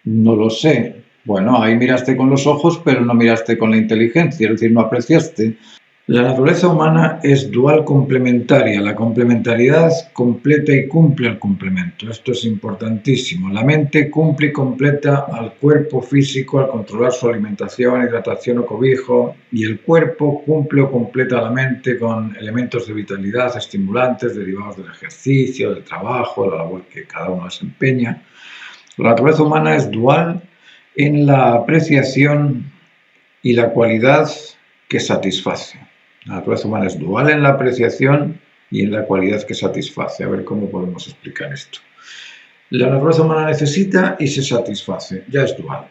No lo sé. Bueno, ahí miraste con los ojos, pero no miraste con la inteligencia, es decir, no apreciaste. La naturaleza humana es dual complementaria. La complementariedad completa y cumple el complemento. Esto es importantísimo. La mente cumple y completa al cuerpo físico al controlar su alimentación, hidratación o cobijo, y el cuerpo cumple o completa a la mente con elementos de vitalidad, estimulantes derivados del ejercicio, del trabajo, de la labor que cada uno desempeña. La naturaleza humana es dual en la apreciación y la cualidad que satisface. La naturaleza humana es dual en la apreciación y en la cualidad que satisface. A ver cómo podemos explicar esto. La naturaleza humana necesita y se satisface. Ya es dual.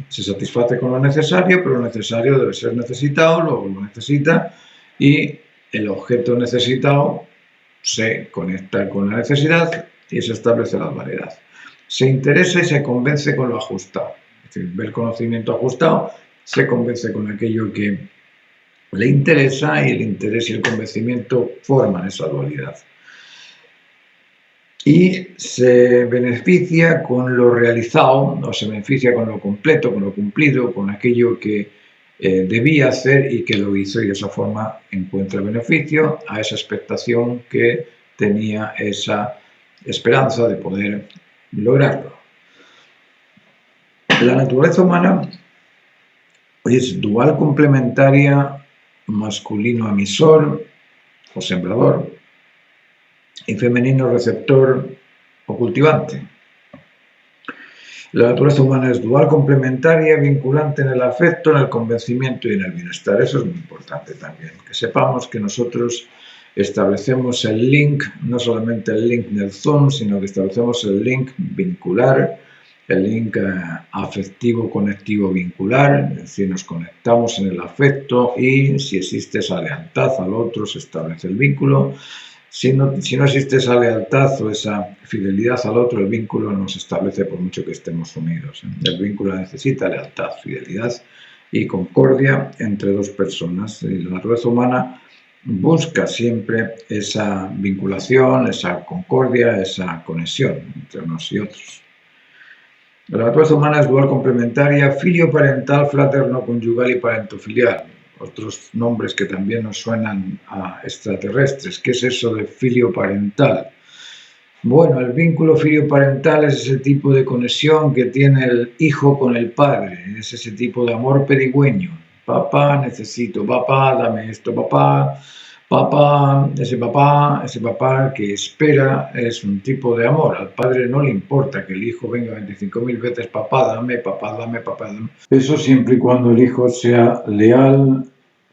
Se satisface con lo necesario, pero lo necesario debe ser necesitado, luego lo necesita y el objeto necesitado se conecta con la necesidad y se establece la dualidad. Se interesa y se convence con lo ajustado. Es decir, ve el conocimiento ajustado, se convence con aquello que le interesa y el interés y el convencimiento forman esa dualidad. Y se beneficia con lo realizado, o se beneficia con lo completo, con lo cumplido, con aquello que debía hacer y que lo hizo, y de esa forma encuentra beneficio a esa expectación que tenía, esa esperanza de poder lograrlo. La naturaleza humana es dual complementaria, masculino emisor o sembrador y femenino receptor o cultivante. La naturaleza humana es dual complementaria, vinculante en el afecto, en el convencimiento y en el bienestar. Eso es muy importante también, que sepamos que nosotros establecemos el link, no solamente el link del Zoom, sino que establecemos el link vincular, el link afectivo, conectivo, vincular, es decir, nos conectamos en el afecto y si existe esa lealtad al otro se establece el vínculo. Si no existe esa lealtad o esa fidelidad al otro, el vínculo no se establece por mucho que estemos unidos. El vínculo necesita lealtad, fidelidad y concordia entre dos personas. Y la naturaleza humana busca siempre esa vinculación, esa concordia, esa conexión entre unos y otros. La naturaleza humana es dual complementaria, filioparental, fraterno-conyugal y parentofilial. Otros nombres que también nos suenan a extraterrestres. ¿Qué es eso de filioparental? Bueno, el vínculo filioparental es ese tipo de conexión que tiene el hijo con el padre, es ese tipo de amor pedigüeño. Papá, necesito, papá, dame esto, papá, ese papá que espera es un tipo de amor. Al padre no le importa que el hijo venga 25.000 veces, papá, dame, papá, dame, papá, dame. Eso siempre y cuando el hijo sea leal,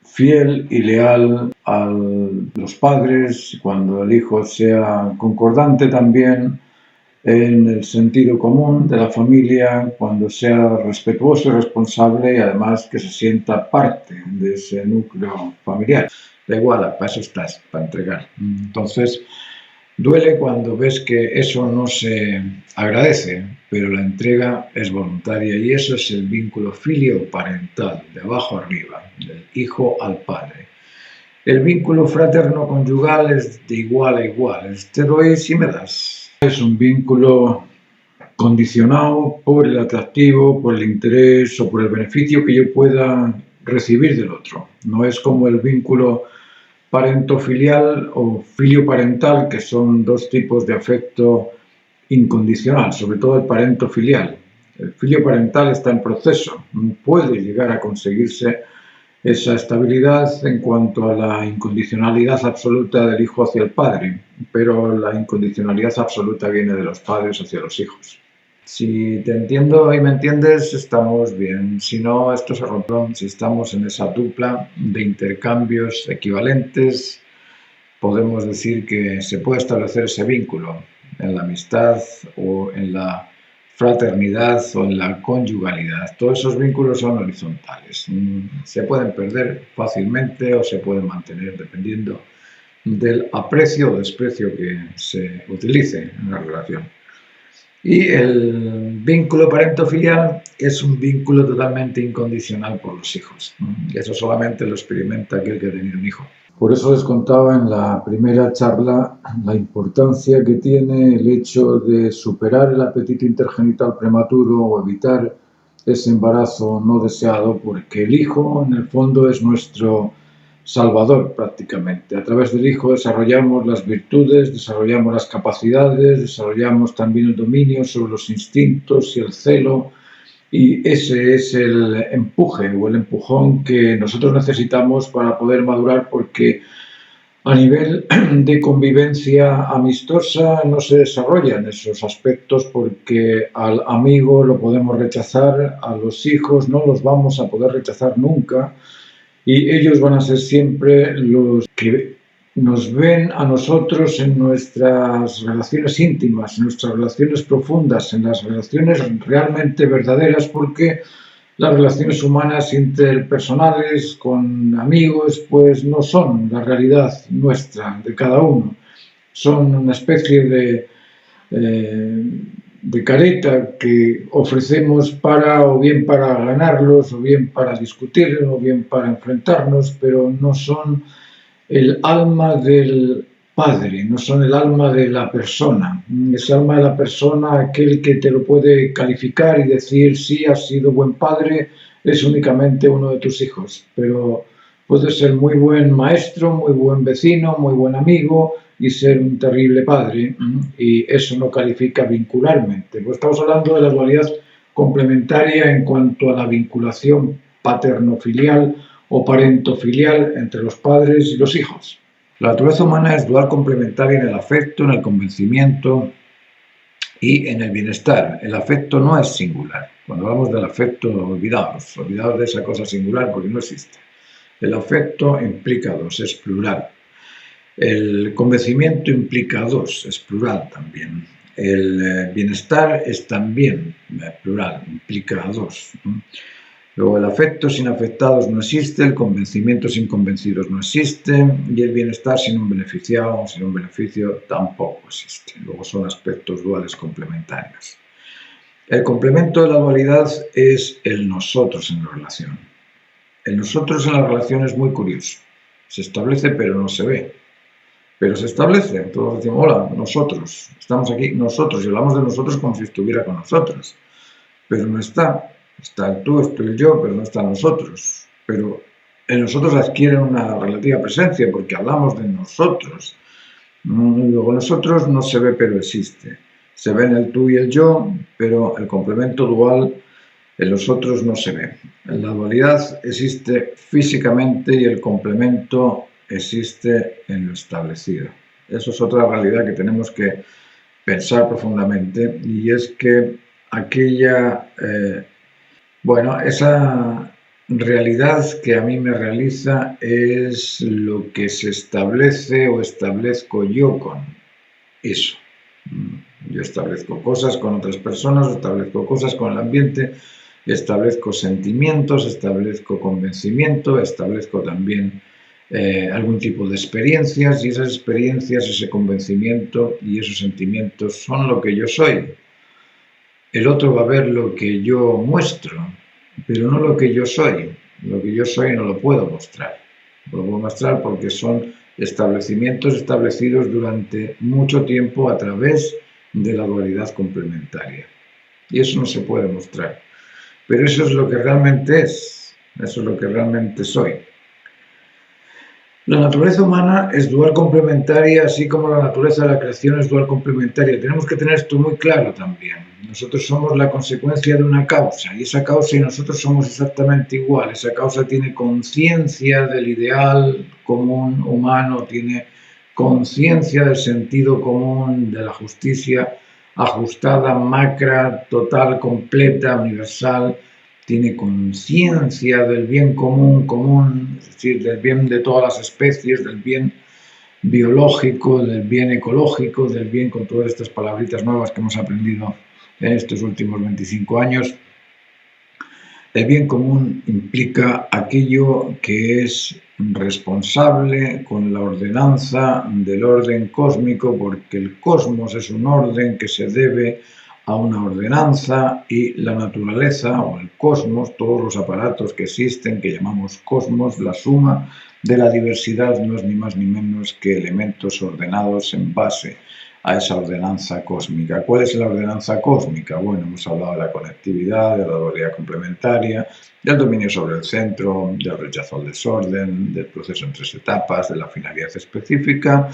fiel y leal a los padres, cuando el hijo sea concordante también en el sentido común de la familia, cuando sea respetuoso y responsable y además que se sienta parte de ese núcleo familiar. Da igual, para eso estás, para entregar. Entonces, duele cuando ves que eso no se agradece, pero la entrega es voluntaria y eso es el vínculo filioparental, de abajo arriba, del hijo al padre. El vínculo fraterno-conyugal es de igual a igual, te doy si me das. Es un vínculo condicionado por el atractivo, por el interés o por el beneficio que yo pueda recibir del otro. No es como el vínculo parentofilial o filioparental, que son dos tipos de afecto incondicional, sobre todo el parentofilial. El filioparental está en proceso, puede llegar a conseguirse esa estabilidad en cuanto a la incondicionalidad absoluta del hijo hacia el padre, pero la incondicionalidad absoluta viene de los padres hacia los hijos. Si te entiendo y me entiendes, estamos bien. Si no, esto se rompe. Si estamos en esa dupla de intercambios equivalentes, podemos decir que se puede establecer ese vínculo en la amistad o en la fraternidad o en la conyugalidad. Todos esos vínculos son horizontales. Se pueden perder fácilmente o se pueden mantener dependiendo del aprecio o desprecio que se utilice en la relación. Y el vínculo parentofilial es un vínculo totalmente incondicional por los hijos. Eso solamente lo experimenta aquel que ha tenido un hijo. Por eso les contaba en la primera charla la importancia que tiene el hecho de superar el apetito intergenital prematuro o evitar ese embarazo no deseado, porque el hijo en el fondo es nuestro salvador prácticamente. A través del hijo desarrollamos las virtudes, desarrollamos las capacidades, desarrollamos también el dominio sobre los instintos y el celo, y ese es el empuje o el empujón que nosotros necesitamos para poder madurar, porque a nivel de convivencia amistosa no se desarrollan esos aspectos, porque al amigo lo podemos rechazar, a los hijos no los vamos a poder rechazar nunca, y ellos van a ser siempre los que nos ven a nosotros en nuestras relaciones íntimas, en nuestras relaciones profundas, en las relaciones realmente verdaderas, porque las relaciones humanas interpersonales con amigos pues no son la realidad nuestra, de cada uno. Son una especie de careta que ofrecemos o bien para ganarlos, o bien para discutir, o bien para enfrentarnos, pero no son el alma del padre, no son el alma de la persona. Ese alma de la persona, aquel que te lo puede calificar y decir sí, has sido buen padre, es únicamente uno de tus hijos, pero puede ser muy buen maestro, muy buen vecino, muy buen amigo y ser un terrible padre, y eso no califica vincularmente. Pues estamos hablando de la dualidad complementaria en cuanto a la vinculación paterno-filial o parentofilial entre los padres y los hijos. La naturaleza humana es dual complementaria en el afecto, en el convencimiento y en el bienestar. El afecto no es singular. Cuando hablamos del afecto, olvidaos de esa cosa singular porque no existe. El afecto implica dos, es plural. El convencimiento implica dos, es plural también. El bienestar es también plural, implica dos. Luego, el afecto sin afectados no existe, el convencimiento sin convencidos no existe, y el bienestar sin un beneficiado, sin un beneficio, tampoco existe. Luego son aspectos duales complementarios. El complemento de la dualidad es el nosotros en la relación. El nosotros en la relación es muy curioso. Se establece pero no se ve. Pero se establece. Todos decimos, hola, nosotros. Estamos aquí, nosotros. Y hablamos de nosotros como si estuviera con nosotros. Pero no está. Está el tú, estoy el yo, pero no está nosotros. Pero en nosotros adquiere una relativa presencia porque hablamos de nosotros. Luego nosotros no se ve, pero existe. Se ve en el tú y el yo, pero el complemento dual en los otros no se ve. La dualidad existe físicamente y el complemento existe en lo establecido. Eso es otra realidad que tenemos que pensar profundamente, y es que esa realidad que a mí me realiza es lo que se establece o establezco yo con eso. Yo establezco cosas con otras personas, establezco cosas con el ambiente, establezco sentimientos, establezco convencimiento, establezco también algún tipo de experiencias, y esas experiencias, ese convencimiento y esos sentimientos son lo que yo soy. El otro va a ver lo que yo muestro, pero no lo que yo soy. Lo que yo soy no lo puedo mostrar. No lo puedo mostrar porque son establecimientos establecidos durante mucho tiempo a través de la dualidad complementaria. Y eso no se puede mostrar. Pero eso es lo que realmente es. Eso es lo que realmente soy. La naturaleza humana es dual complementaria, así como la naturaleza de la creación es dual complementaria. Tenemos que tener esto muy claro también. Nosotros somos la consecuencia de una causa, y esa causa y nosotros somos exactamente igual. Esa causa tiene conciencia del ideal común humano, tiene conciencia del sentido común, de la justicia ajustada, macra, total, completa, universal. Tiene conciencia del bien común, es decir, del bien de todas las especies, del bien biológico, del bien ecológico, del bien con todas estas palabritas nuevas que hemos aprendido en estos últimos 25 años. El bien común implica aquello que es responsable con la ordenanza del orden cósmico, porque el cosmos es un orden que se debe a una ordenanza, y la naturaleza o el cosmos, todos los aparatos que existen, que llamamos cosmos, la suma de la diversidad no es ni más ni menos que elementos ordenados en base a esa ordenanza cósmica. ¿Cuál es la ordenanza cósmica? Bueno, hemos hablado de la conectividad, de la dualidad complementaria, del dominio sobre el centro, del rechazo al desorden, del proceso en 3 etapas, de la finalidad específica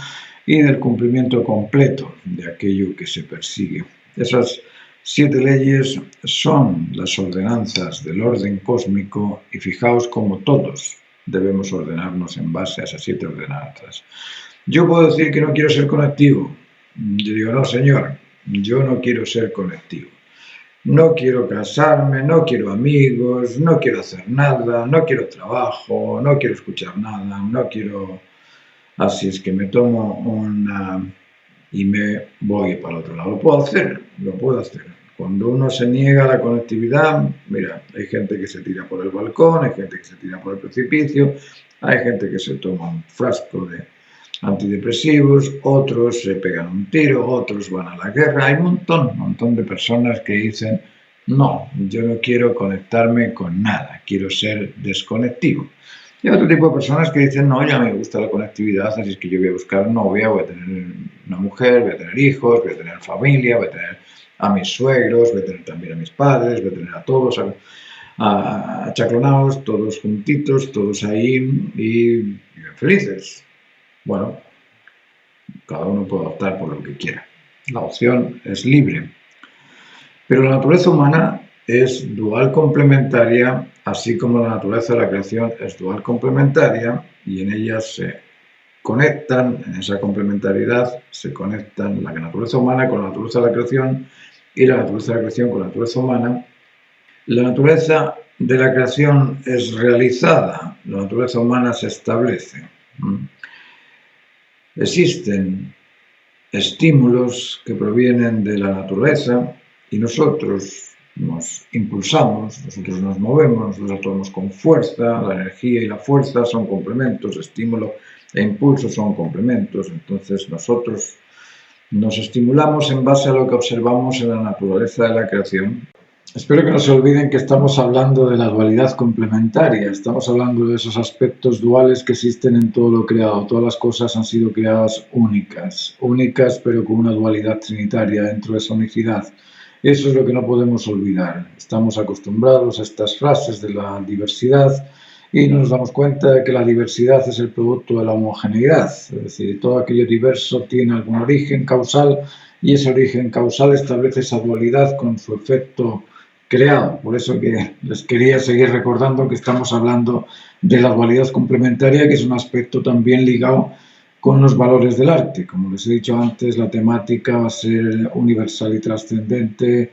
y del cumplimiento completo de aquello que se persigue. Esas 7 leyes son las ordenanzas del orden cósmico, y fijaos cómo todos debemos ordenarnos en base a esas 7 ordenanzas. Yo puedo decir que no quiero ser conectivo. Yo digo, no señor, yo no quiero ser conectivo. No quiero casarme, no quiero amigos, no quiero hacer nada, no quiero trabajo, no quiero escuchar nada, no quiero... Así es que me tomo una... y me voy para el otro lado. Lo puedo hacer, lo puedo hacer. Cuando uno se niega a la conectividad, mira, hay gente que se tira por el balcón, hay gente que se tira por el precipicio, hay gente que se toma un frasco de antidepresivos, otros se pegan un tiro, otros van a la guerra. Hay un montón de personas que dicen, no, yo no quiero conectarme con nada, quiero ser desconectivo. Y hay otro tipo de personas que dicen, no, ya me gusta la conectividad, así es que yo voy a buscar novia, voy a tener una mujer, voy a tener hijos, voy a tener familia, voy a tener a mis suegros, voy a tener también a mis padres, voy a tener a todos achaclonados, todos juntitos, todos ahí, y viven felices. Bueno, cada uno puede optar por lo que quiera. La opción es libre. Pero la naturaleza humana es dual complementaria, así como la naturaleza de la creación es dual complementaria, y en ellas se conectan, en esa complementariedad se conectan la naturaleza humana con la naturaleza de la creación y la naturaleza de la creación con la naturaleza humana. La naturaleza de la creación es realizada, la naturaleza humana se establece. Existen estímulos que provienen de la naturaleza y nosotros nos impulsamos, nosotros nos movemos, nosotros actuamos con fuerza. La energía y la fuerza son complementos, estímulo e impulso son complementos. Entonces nosotros nos estimulamos en base a lo que observamos en la naturaleza de la creación. Espero que no se olviden que estamos hablando de la dualidad complementaria, estamos hablando de esos aspectos duales que existen en todo lo creado. Todas las cosas han sido creadas únicas pero con una dualidad trinitaria dentro de esa unicidad. Eso es lo que no podemos olvidar. Estamos acostumbrados a estas frases de la diversidad y no nos damos cuenta de que la diversidad es el producto de la homogeneidad, es decir, todo aquello diverso tiene algún origen causal y ese origen causal establece esa dualidad con su efecto creado. Por eso que les quería seguir recordando que estamos hablando de la dualidad complementaria, que es un aspecto también ligado con los valores del arte. Como les he dicho antes, la temática va a ser universal y trascendente,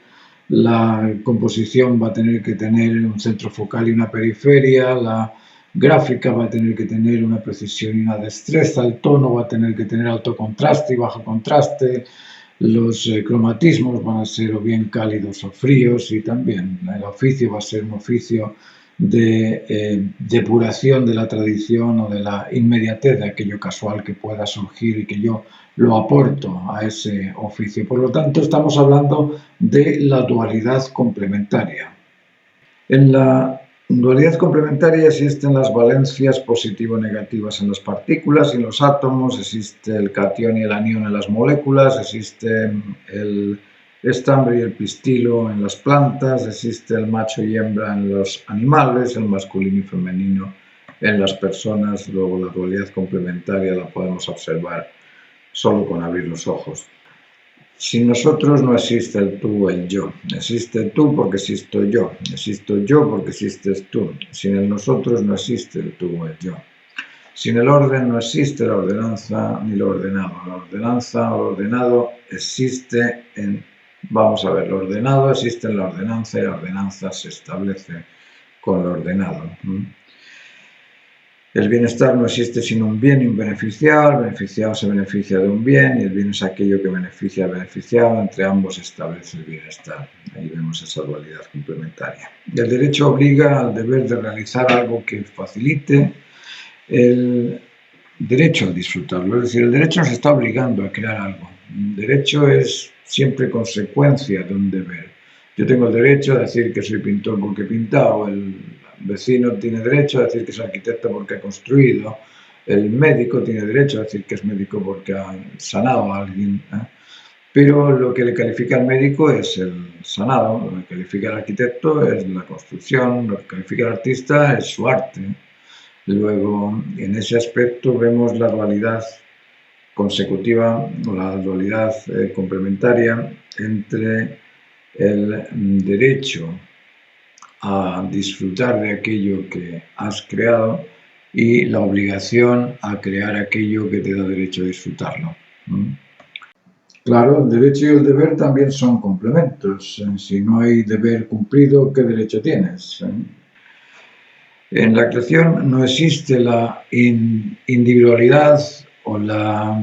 la composición va a tener que tener un centro focal y una periferia, la gráfica va a tener que tener una precisión y una destreza, el tono va a tener que tener alto contraste y bajo contraste, los cromatismos van a ser o bien cálidos o fríos, y también el oficio va a ser un oficio de depuración de la tradición o de la inmediatez de aquello casual que pueda surgir y que yo lo aporto a ese oficio. Por lo tanto, estamos hablando de la dualidad complementaria. En la dualidad complementaria existen las valencias positivo-negativas en las partículas y en los átomos, existe el catión y el anión en las moléculas, existe el estambre y el pistilo en las plantas, existe el macho y hembra en los animales, el masculino y femenino en las personas, luego la dualidad complementaria la podemos observar solo con abrir los ojos. Sin nosotros no existe el tú o el yo. Existe tú porque existo yo. Existo yo porque existes tú. Sin el nosotros no existe el tú o el yo. Sin el orden no existe la ordenanza ni lo ordenado. La ordenanza o lo ordenado existe en... Vamos a ver, lo ordenado existe en la ordenanza y la ordenanza se establece con lo ordenado. El bienestar no existe sin un bien y un beneficiado. El beneficiado se beneficia de un bien y el bien es aquello que beneficia al beneficiado. Entre ambos se establece el bienestar. Ahí vemos esa dualidad complementaria. El derecho obliga al deber de realizar algo que facilite el derecho a disfrutarlo. Es decir, el derecho nos está obligando a crear algo. El derecho es siempre consecuencia de un deber. Yo tengo el derecho a decir que soy pintor porque he pintado, el vecino tiene derecho a decir que es arquitecto porque ha construido, el médico tiene derecho a decir que es médico porque ha sanado a alguien, pero lo que le califica al médico es el sanado, lo que califica al arquitecto es la construcción, lo que califica al artista es su arte. Luego, en ese aspecto vemos la dualidad consecutiva o la dualidad complementaria entre el derecho a disfrutar de aquello que has creado y la obligación a crear aquello que te da derecho a disfrutarlo. Claro, el derecho y el deber también son complementos. Si no hay deber cumplido, ¿qué derecho tienes? En la creación no existe la individualidad o la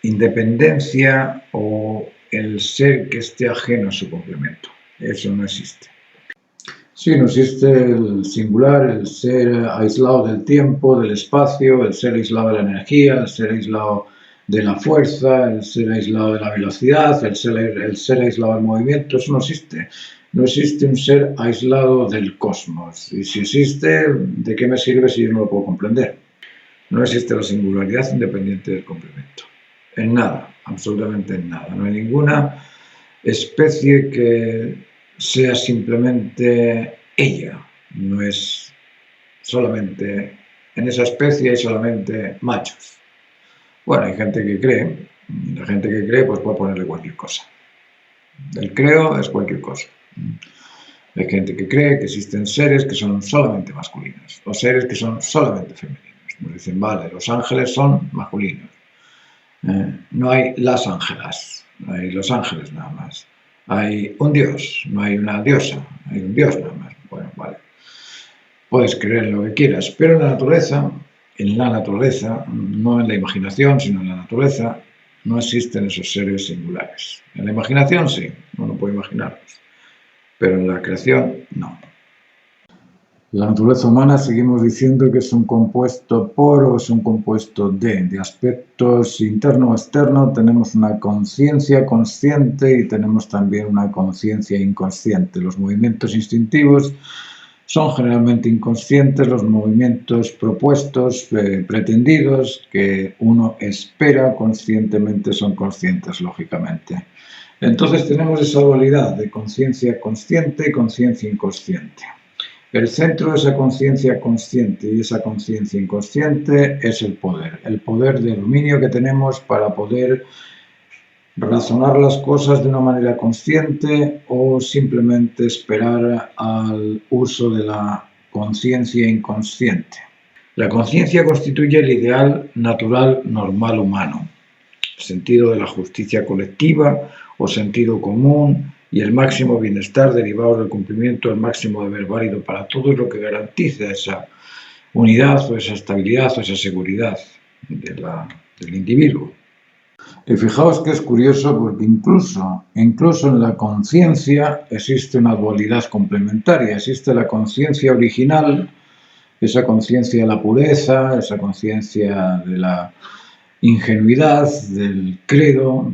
independencia o el ser que esté ajeno a su complemento. Eso no existe. Sí, no existe el singular, el ser aislado del tiempo, del espacio, el ser aislado de la energía, el ser aislado de la fuerza, el ser aislado de la velocidad, el ser aislado del movimiento. Eso no existe. No existe un ser aislado del cosmos. Y si existe, ¿de qué me sirve si yo no lo puedo comprender? No existe la singularidad independiente del complemento. En nada, absolutamente en nada. No hay ninguna especie que sea simplemente ella. No es solamente... En esa especie hay solamente machos. Bueno, hay gente que cree, y la gente que cree pues puede ponerle cualquier cosa. El creo es cualquier cosa. Hay gente que cree que existen seres que son solamente masculinos o seres que son solamente femeninos. Nos dicen, vale, los ángeles son masculinos. No hay las ángelas, no hay los ángeles nada más. Hay un dios, no hay una diosa, hay un dios nada más. Bueno, vale. Puedes creer en lo que quieras, pero en la naturaleza, no en la imaginación, sino en la naturaleza, no existen esos seres singulares. En la imaginación sí, uno puede imaginarlos, pero en la creación no. La naturaleza humana seguimos diciendo que es un compuesto por o es un compuesto de aspectos interno o externo. Tenemos una conciencia consciente y tenemos también una conciencia inconsciente. Los movimientos instintivos son generalmente inconscientes, los movimientos propuestos, pretendidos, que uno espera conscientemente, son conscientes, lógicamente. Entonces tenemos esa dualidad de conciencia consciente y conciencia inconsciente. El centro de esa conciencia consciente y esa conciencia inconsciente es el poder de dominio que tenemos para poder razonar las cosas de una manera consciente o simplemente esperar al uso de la conciencia inconsciente. La conciencia constituye el ideal natural normal humano, el sentido de la justicia colectiva o sentido común y el máximo bienestar derivado del cumplimiento del máximo deber válido para todos, lo que garantiza esa unidad o esa estabilidad o esa seguridad del individuo. Y fijaos que es curioso porque incluso en la conciencia existe una dualidad complementaria. Existe la conciencia original, esa conciencia de la pureza, esa conciencia de la ingenuidad, del credo,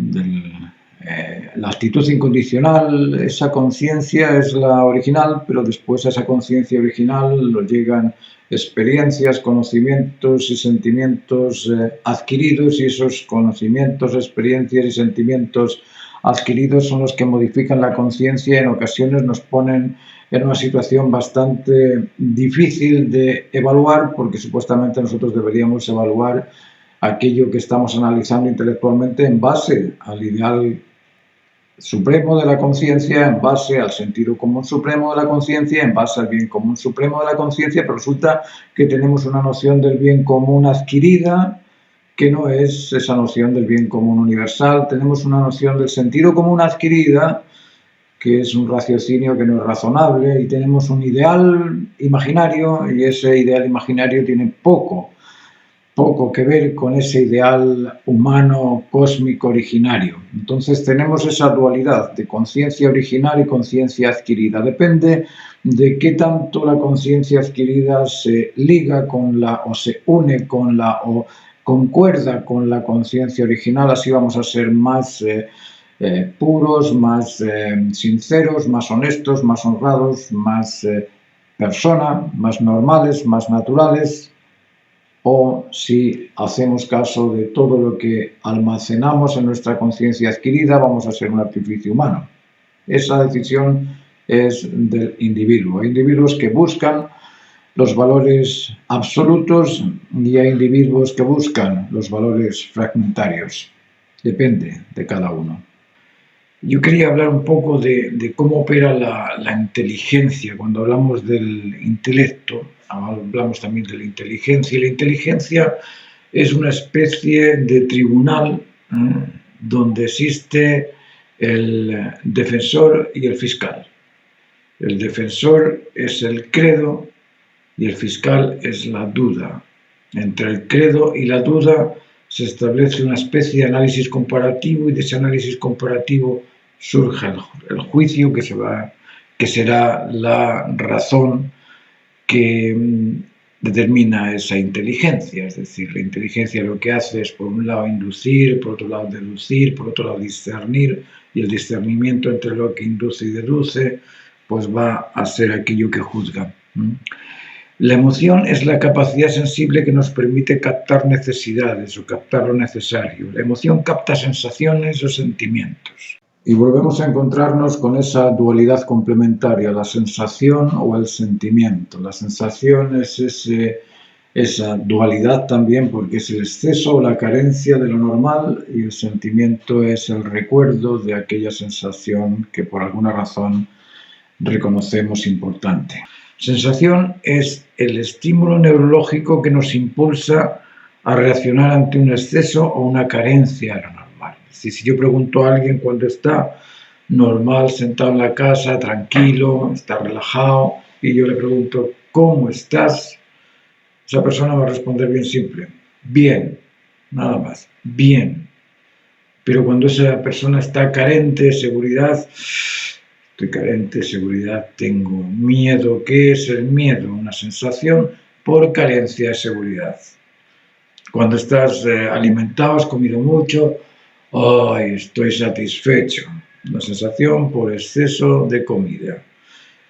la actitud incondicional. Esa conciencia es la original, pero después a esa conciencia original nos llegan experiencias, conocimientos y sentimientos adquiridos, y esos conocimientos, experiencias y sentimientos adquiridos son los que modifican la conciencia y en ocasiones nos ponen en una situación bastante difícil de evaluar, porque supuestamente nosotros deberíamos evaluar aquello que estamos analizando intelectualmente en base al ideal supremo de la conciencia, en base al sentido común supremo de la conciencia, en base al bien común supremo de la conciencia, pero resulta que tenemos una noción del bien común adquirida que no es esa noción del bien común universal. Tenemos una noción del sentido común adquirida que es un raciocinio que no es razonable, y tenemos un ideal imaginario, y ese ideal imaginario tiene poco que ver con ese ideal humano cósmico originario. Entonces tenemos esa dualidad de conciencia original y conciencia adquirida. Depende de qué tanto la conciencia adquirida se liga con la, o se une con la, o concuerda con la conciencia original. Así vamos a ser más puros, más sinceros, más honestos, más honrados, más persona, más normales, más naturales. O si hacemos caso de todo lo que almacenamos en nuestra conciencia adquirida, vamos a ser un artificio humano. Esa decisión es del individuo. Hay individuos que buscan los valores absolutos y hay individuos que buscan los valores fragmentarios. Depende de cada uno. Yo quería hablar un poco de cómo opera la inteligencia. Cuando hablamos del intelecto, hablamos también de la inteligencia. Y la inteligencia es una especie de tribunal donde existe el defensor y el fiscal. El defensor es el credo y el fiscal es la duda. Entre el credo y la duda se establece una especie de análisis comparativo, y de ese análisis comparativo surge el juicio, que será la razón que determina esa inteligencia. Es decir, la inteligencia lo que hace es, por un lado, inducir, por otro lado, deducir, por otro lado, discernir, y el discernimiento entre lo que induce y deduce pues va a ser aquello que juzga. La emoción es la capacidad sensible que nos permite captar necesidades o captar lo necesario. La emoción capta sensaciones o sentimientos. Y volvemos a encontrarnos con esa dualidad complementaria, la sensación o el sentimiento. La sensación es esa dualidad también, porque es el exceso o la carencia de lo normal, y el sentimiento es el recuerdo de aquella sensación que por alguna razón reconocemos importante. Sensación es el estímulo neurológico que nos impulsa a reaccionar ante un exceso o una carencia de lo normal. Si yo pregunto a alguien cuando está normal, sentado en la casa, tranquilo, está relajado, y yo le pregunto, ¿cómo estás?, esa persona va a responder bien simple, bien, nada más, bien. Pero cuando esa persona está carente de seguridad, estoy carente de seguridad, tengo miedo. ¿Qué es el miedo? Una sensación por carencia de seguridad. Cuando estás alimentado, has comido mucho, ¡ay, estoy satisfecho! Una sensación por exceso de comida.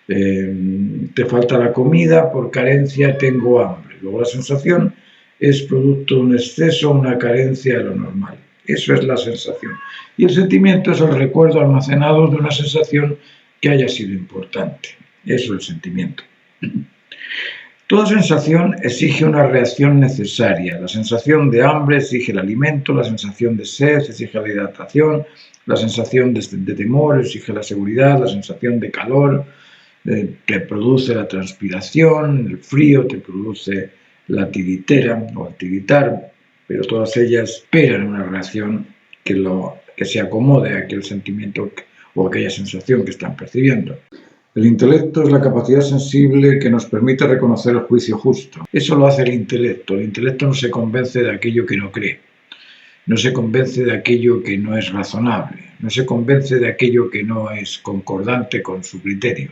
Te falta la comida, por carencia tengo hambre. Luego la sensación es producto de un exceso, una carencia de lo normal. Eso es la sensación. Y el sentimiento es el recuerdo almacenado de una sensación que haya sido importante. Eso es el sentimiento. Toda sensación exige una reacción necesaria. La sensación de hambre exige el alimento, la sensación de sed exige la hidratación, la sensación de temor exige la seguridad, la sensación de calor te produce la transpiración, el frío te produce la tiritera o el tiritar, pero todas ellas esperan una reacción que se acomode a aquel sentimiento o aquella sensación que están percibiendo. El intelecto es la capacidad sensible que nos permite reconocer el juicio justo. Eso lo hace el intelecto. El intelecto no se convence de aquello que no cree, no se convence de aquello que no es razonable, no se convence de aquello que no es concordante con su criterio.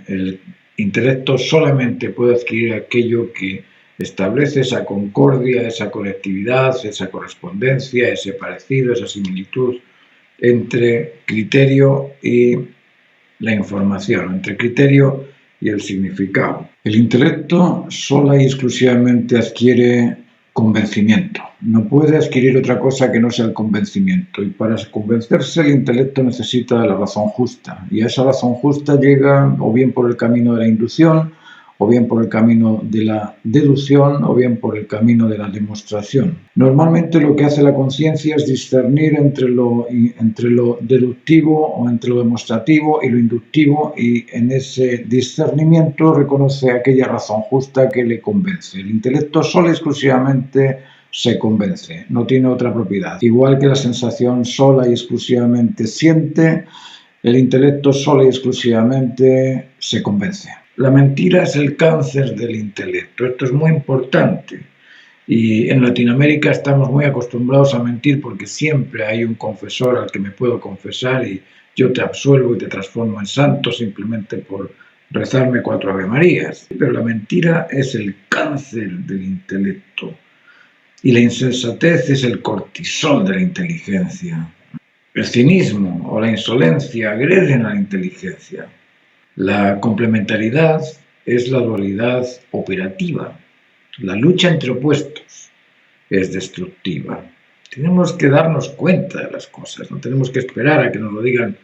El intelecto solamente puede adquirir aquello que establece esa concordia, esa conectividad, esa correspondencia, ese parecido, esa similitud entre criterio y la información, entre criterio y el significado. El intelecto sola y exclusivamente adquiere convencimiento. No puede adquirir otra cosa que no sea el convencimiento. Y para convencerse el intelecto necesita de la razón justa. Y a esa razón justa llega o bien por el camino de la inducción, o bien por el camino de la deducción, o bien por el camino de la demostración. Normalmente lo que hace la conciencia es discernir entre lo deductivo o entre lo demostrativo y lo inductivo, y en ese discernimiento reconoce aquella razón justa que le convence. El intelecto solo y exclusivamente se convence, no tiene otra propiedad. Igual que la sensación sola y exclusivamente siente, el intelecto solo y exclusivamente se convence. La mentira es el cáncer del intelecto. Esto es muy importante. Y en Latinoamérica estamos muy acostumbrados a mentir porque siempre hay un confesor al que me puedo confesar y yo te absuelvo y te transformo en santo simplemente por rezarme 4 Ave Marías. Pero la mentira es el cáncer del intelecto. Y la insensatez es el cortisol de la inteligencia. El cinismo o la insolencia agreden a la inteligencia. La complementariedad es la dualidad operativa. La lucha entre opuestos es destructiva. Tenemos que darnos cuenta de las cosas, no tenemos que esperar a que nos lo digan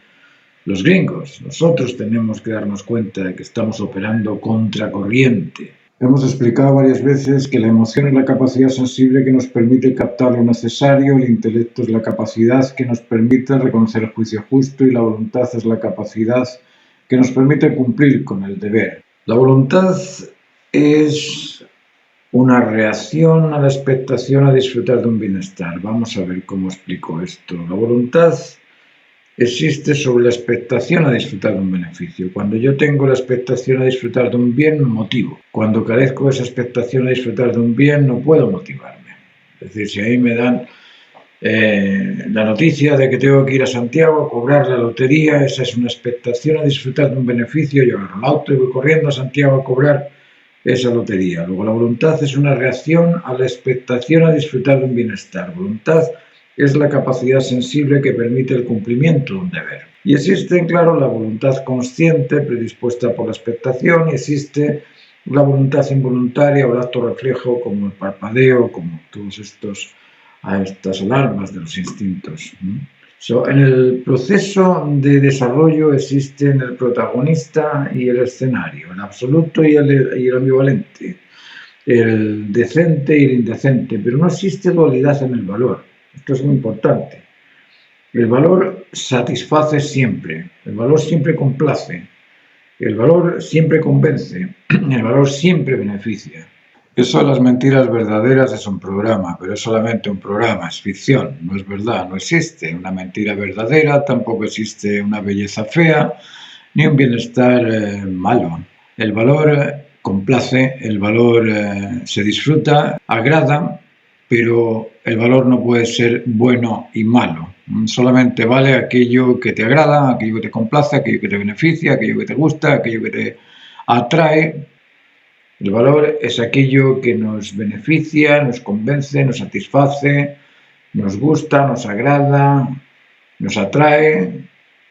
los gringos. Nosotros tenemos que darnos cuenta de que estamos operando contracorriente. Hemos explicado varias veces que la emoción es la capacidad sensible que nos permite captar lo necesario, el intelecto es la capacidad que nos permite reconocer el juicio justo y la voluntad es la capacidad que nos permite cumplir con el deber. La voluntad es una reacción a la expectación a disfrutar de un bienestar. Vamos a ver cómo explico esto. La voluntad existe sobre la expectación a disfrutar de un beneficio. Cuando yo tengo la expectación a disfrutar de un bien, me motivo. Cuando carezco de esa expectación a disfrutar de un bien, no puedo motivarme. Es decir, si a mí me dan la noticia de que tengo que ir a Santiago a cobrar la lotería, esa es una expectación a disfrutar de un beneficio, yo agarro el auto y voy corriendo a Santiago a cobrar esa lotería. Luego la voluntad es una reacción a la expectación a disfrutar de un bienestar. Voluntad es la capacidad sensible que permite el cumplimiento de un deber. Y existe, claro, la voluntad consciente predispuesta por la expectación y existe la voluntad involuntaria o el acto reflejo como el parpadeo, como todos estas alarmas de los instintos. En el proceso de desarrollo existen el protagonista y el escenario, el absoluto y el ambivalente, el decente y el indecente, pero no existe dualidad en el valor. Esto es muy importante. El valor satisface siempre, el valor siempre complace, el valor siempre convence, el valor siempre beneficia. Eso de las mentiras verdaderas es un programa, pero es solamente un programa, es ficción, no es verdad, no existe una mentira verdadera, tampoco existe una belleza fea, ni un bienestar malo. El valor complace, el valor se disfruta, agrada, pero el valor no puede ser bueno y malo. Solamente vale aquello que te agrada, aquello que te complace, aquello que te beneficia, aquello que te gusta, aquello que te atrae. El valor es aquello que nos beneficia, nos convence, nos satisface, nos gusta, nos agrada, nos atrae.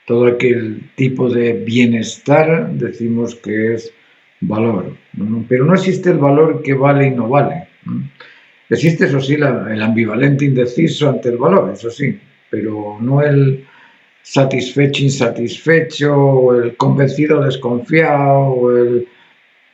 Todo aquel tipo de bienestar decimos que es valor. Pero no existe el valor que vale y no vale. Existe, eso sí, el ambivalente indeciso ante el valor, eso sí, pero no el satisfecho insatisfecho, o el convencido desconfiado, o el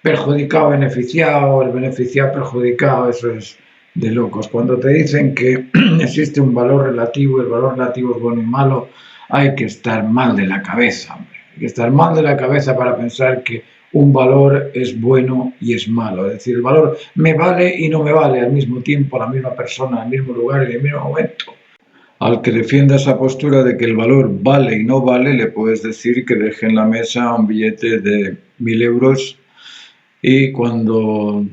perjudicado beneficiado, el beneficiado perjudicado. Eso es de locos. Cuando te dicen que existe un valor relativo, el valor relativo es bueno y malo, hay que estar mal de la cabeza, hombre. Hay que estar mal de la cabeza para pensar que un valor es bueno y es malo. Es decir, el valor me vale y no me vale al mismo tiempo, a la misma persona, al mismo lugar y en el mismo momento. Al que defienda esa postura de que el valor vale y no vale, le puedes decir que deje en la mesa un billete de 1.000 euros y cuando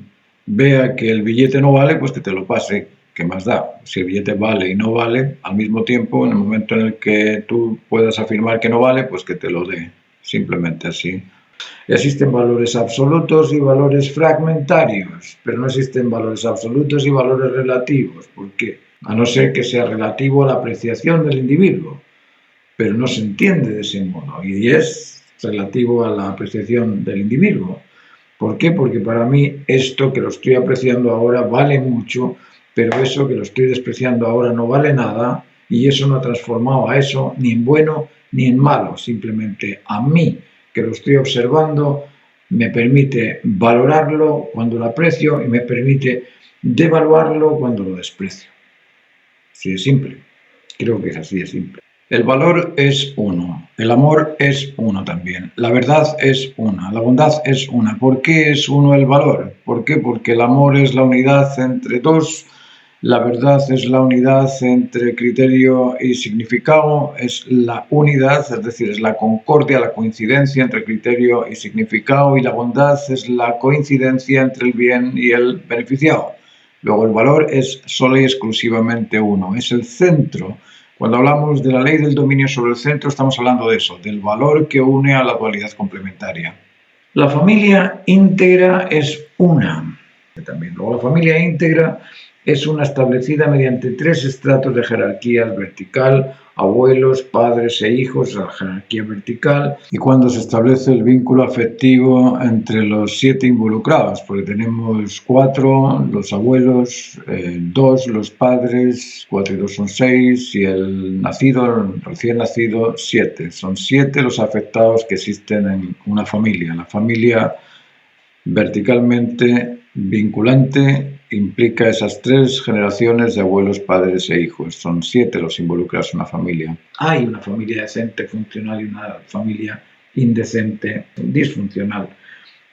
vea que el billete no vale, pues que te lo pase. ¿Qué más da? Si el billete vale y no vale, al mismo tiempo, en el momento en el que tú puedas afirmar que no vale, pues que te lo dé. Simplemente así. Existen valores absolutos y valores fragmentarios, pero no existen valores absolutos y valores relativos. ¿Por qué? A no ser que sea relativo a la apreciación del individuo, pero no se entiende de ese modo y es relativo a la apreciación del individuo. ¿Por qué? Porque para mí esto que lo estoy apreciando ahora vale mucho pero eso que lo estoy despreciando ahora no vale nada y eso no ha transformado a eso ni en bueno ni en malo, simplemente a mí que lo estoy observando me permite valorarlo cuando lo aprecio y me permite devaluarlo cuando lo desprecio. Así de simple, creo que es así de simple. El valor es uno, el amor es uno también, la verdad es una, la bondad es una. ¿Por qué es uno el valor? ¿Por qué? Porque el amor es la unidad entre dos, la verdad es la unidad entre criterio y significado, es la unidad, es decir, es la concordia, la coincidencia entre criterio y significado, y la bondad es la coincidencia entre el bien y el beneficiado. Luego el valor es solo y exclusivamente uno, es el centro. Cuando hablamos de la ley del dominio sobre el centro, estamos hablando de eso, del valor que une a la dualidad complementaria. La familia íntegra es una. También. Luego, la familia íntegra es una establecida mediante 3 estratos de jerarquía vertical: abuelos, padres e hijos, la jerarquía vertical. Y cuando se establece el vínculo afectivo entre los 7 involucrados, porque tenemos 4, los abuelos, 2, los padres, 4 y 2 son 6, y el nacido, el recién nacido, 7. Son 7 los afectados que existen en una familia. La familia verticalmente vinculante implica esas 3 generaciones de abuelos, padres e hijos. Son 7 los involucrados en una familia. Hay una familia decente, funcional, y una familia indecente, disfuncional.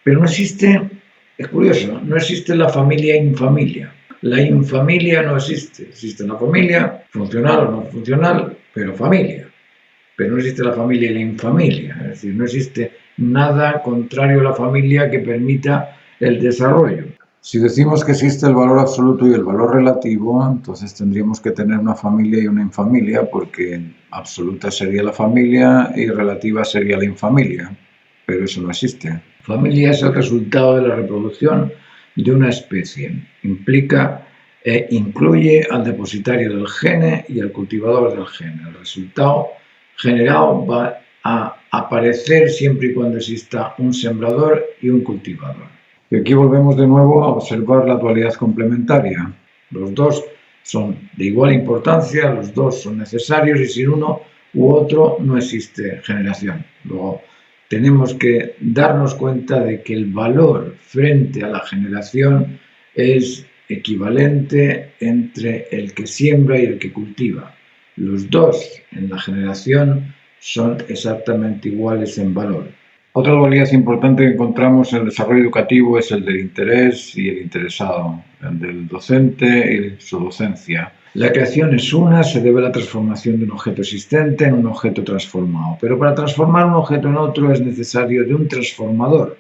Pero no existe, es curioso, no existe la familia infamilia. La infamilia no existe. Existe una familia, funcional o no funcional, pero familia. Pero no existe la familia y la infamilia. Es decir, no existe nada contrario a la familia que permita el desarrollo. Si decimos que existe el valor absoluto y el valor relativo, entonces tendríamos que tener una familia y una infamilia, porque absoluta sería la familia y relativa sería la infamilia, pero eso no existe. Familia es el resultado de la reproducción de una especie. Implica e incluye al depositario del gene y al cultivador del gene. El resultado generado va a aparecer siempre y cuando exista un sembrador y un cultivador. Y aquí volvemos de nuevo a observar la dualidad complementaria. Los dos son de igual importancia, los dos son necesarios, y sin uno u otro no existe generación. Luego, tenemos que darnos cuenta de que el valor frente a la generación es equivalente entre el que siembra y el que cultiva. Los dos en la generación son exactamente iguales en valor. Otra dualidad importante que encontramos en el desarrollo educativo es el del interés y el interesado, el del docente y su docencia. La creación es una, se debe a la transformación de un objeto existente en un objeto transformado, pero para transformar un objeto en otro es necesario de un transformador.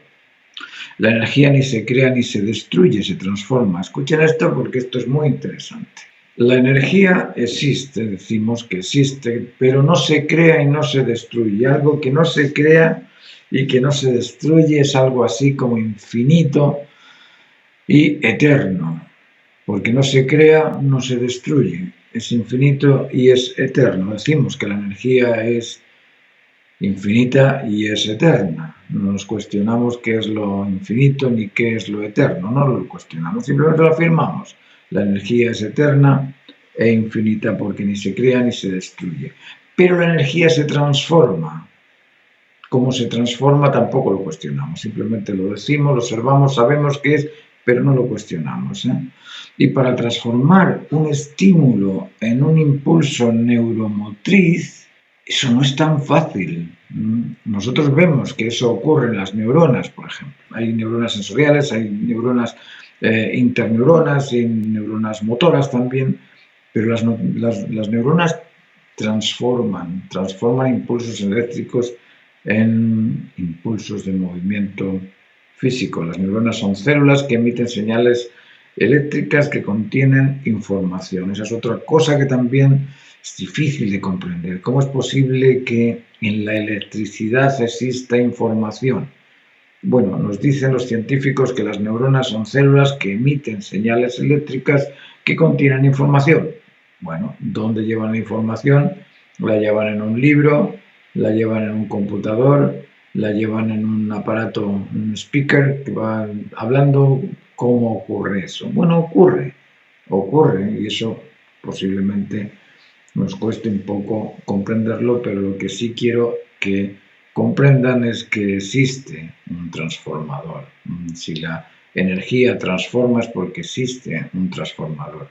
La energía ni se crea ni se destruye, se transforma. Escuchen esto porque esto es muy interesante. La energía existe, decimos que existe, pero no se crea y no se destruye. Algo que no se crea y que no se destruye es algo así como infinito y eterno, porque no se crea, no se destruye, es infinito y es eterno. Decimos que la energía es infinita y es eterna. No nos cuestionamos qué es lo infinito ni qué es lo eterno, no lo cuestionamos, simplemente lo afirmamos. La energía es eterna e infinita porque ni se crea ni se destruye. Pero la energía se transforma. Cómo se transforma tampoco lo cuestionamos, simplemente lo decimos, lo observamos, sabemos qué es, pero no lo cuestionamos. Y para transformar un estímulo en un impulso neuromotriz, eso no es tan fácil. Nosotros vemos que eso ocurre en las neuronas, por ejemplo. Hay neuronas sensoriales, hay neuronas interneuronas y neuronas motoras también, pero las neuronas transforman impulsos eléctricos en impulsos de movimiento físico. Las neuronas son células que emiten señales eléctricas que contienen información. Esa es otra cosa que también es difícil de comprender. ¿Cómo es posible que en la electricidad exista información? Bueno, nos dicen los científicos que las neuronas son células que emiten señales eléctricas que contienen información. Bueno, ¿dónde llevan la información? La llevan en un libro, la llevan en un computador, la llevan en un aparato, un speaker que va hablando. ¿Cómo ocurre eso? Bueno, ocurre, y eso posiblemente nos cueste un poco comprenderlo, pero lo que sí quiero que comprendan es que existe un transformador. Si la energía transforma es porque existe un transformador.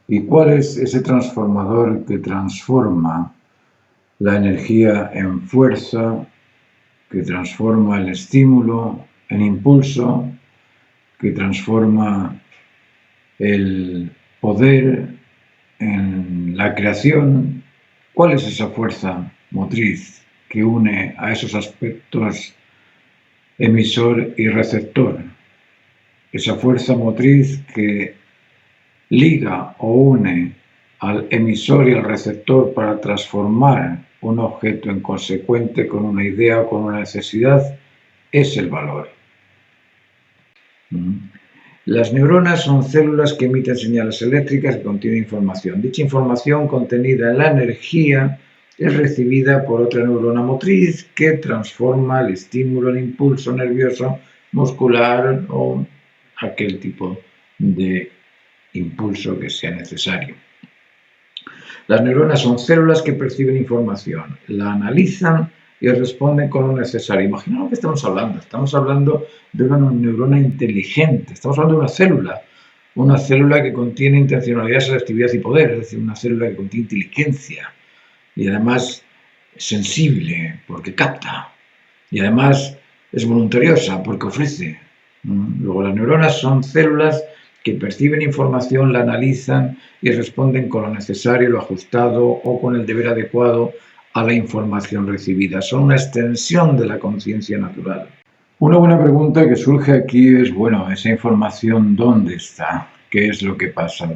¿Y cuál es ese transformador que transforma la energía en fuerza, que transforma el estímulo en impulso, que transforma el poder en la creación? ¿Cuál es esa fuerza motriz que une a esos aspectos emisor y receptor? Esa fuerza motriz que liga o une al emisor y al receptor para transformar un objeto en consecuente con una idea o con una necesidad es el valor. Las neuronas son células que emiten señales eléctricas que contienen información. Dicha información contenida en la energía es recibida por otra neurona motriz que transforma el estímulo en impulso nervioso, muscular o aquel tipo de impulso que sea necesario. Las neuronas son células que perciben información, la analizan y responden con lo necesario. Imaginaos que estamos hablando de una neurona inteligente, estamos hablando de una célula que contiene intencionalidad, selectividad y poder, es decir, una célula que contiene inteligencia y además sensible porque capta y además es voluntariosa porque ofrece. Luego, las neuronas son células que perciben información, la analizan y responden con lo necesario, lo ajustado o con el deber adecuado a la información recibida. Son una extensión de la conciencia natural. Una buena pregunta que surge aquí es, bueno, esa información, ¿dónde está? ¿Qué es lo que pasa?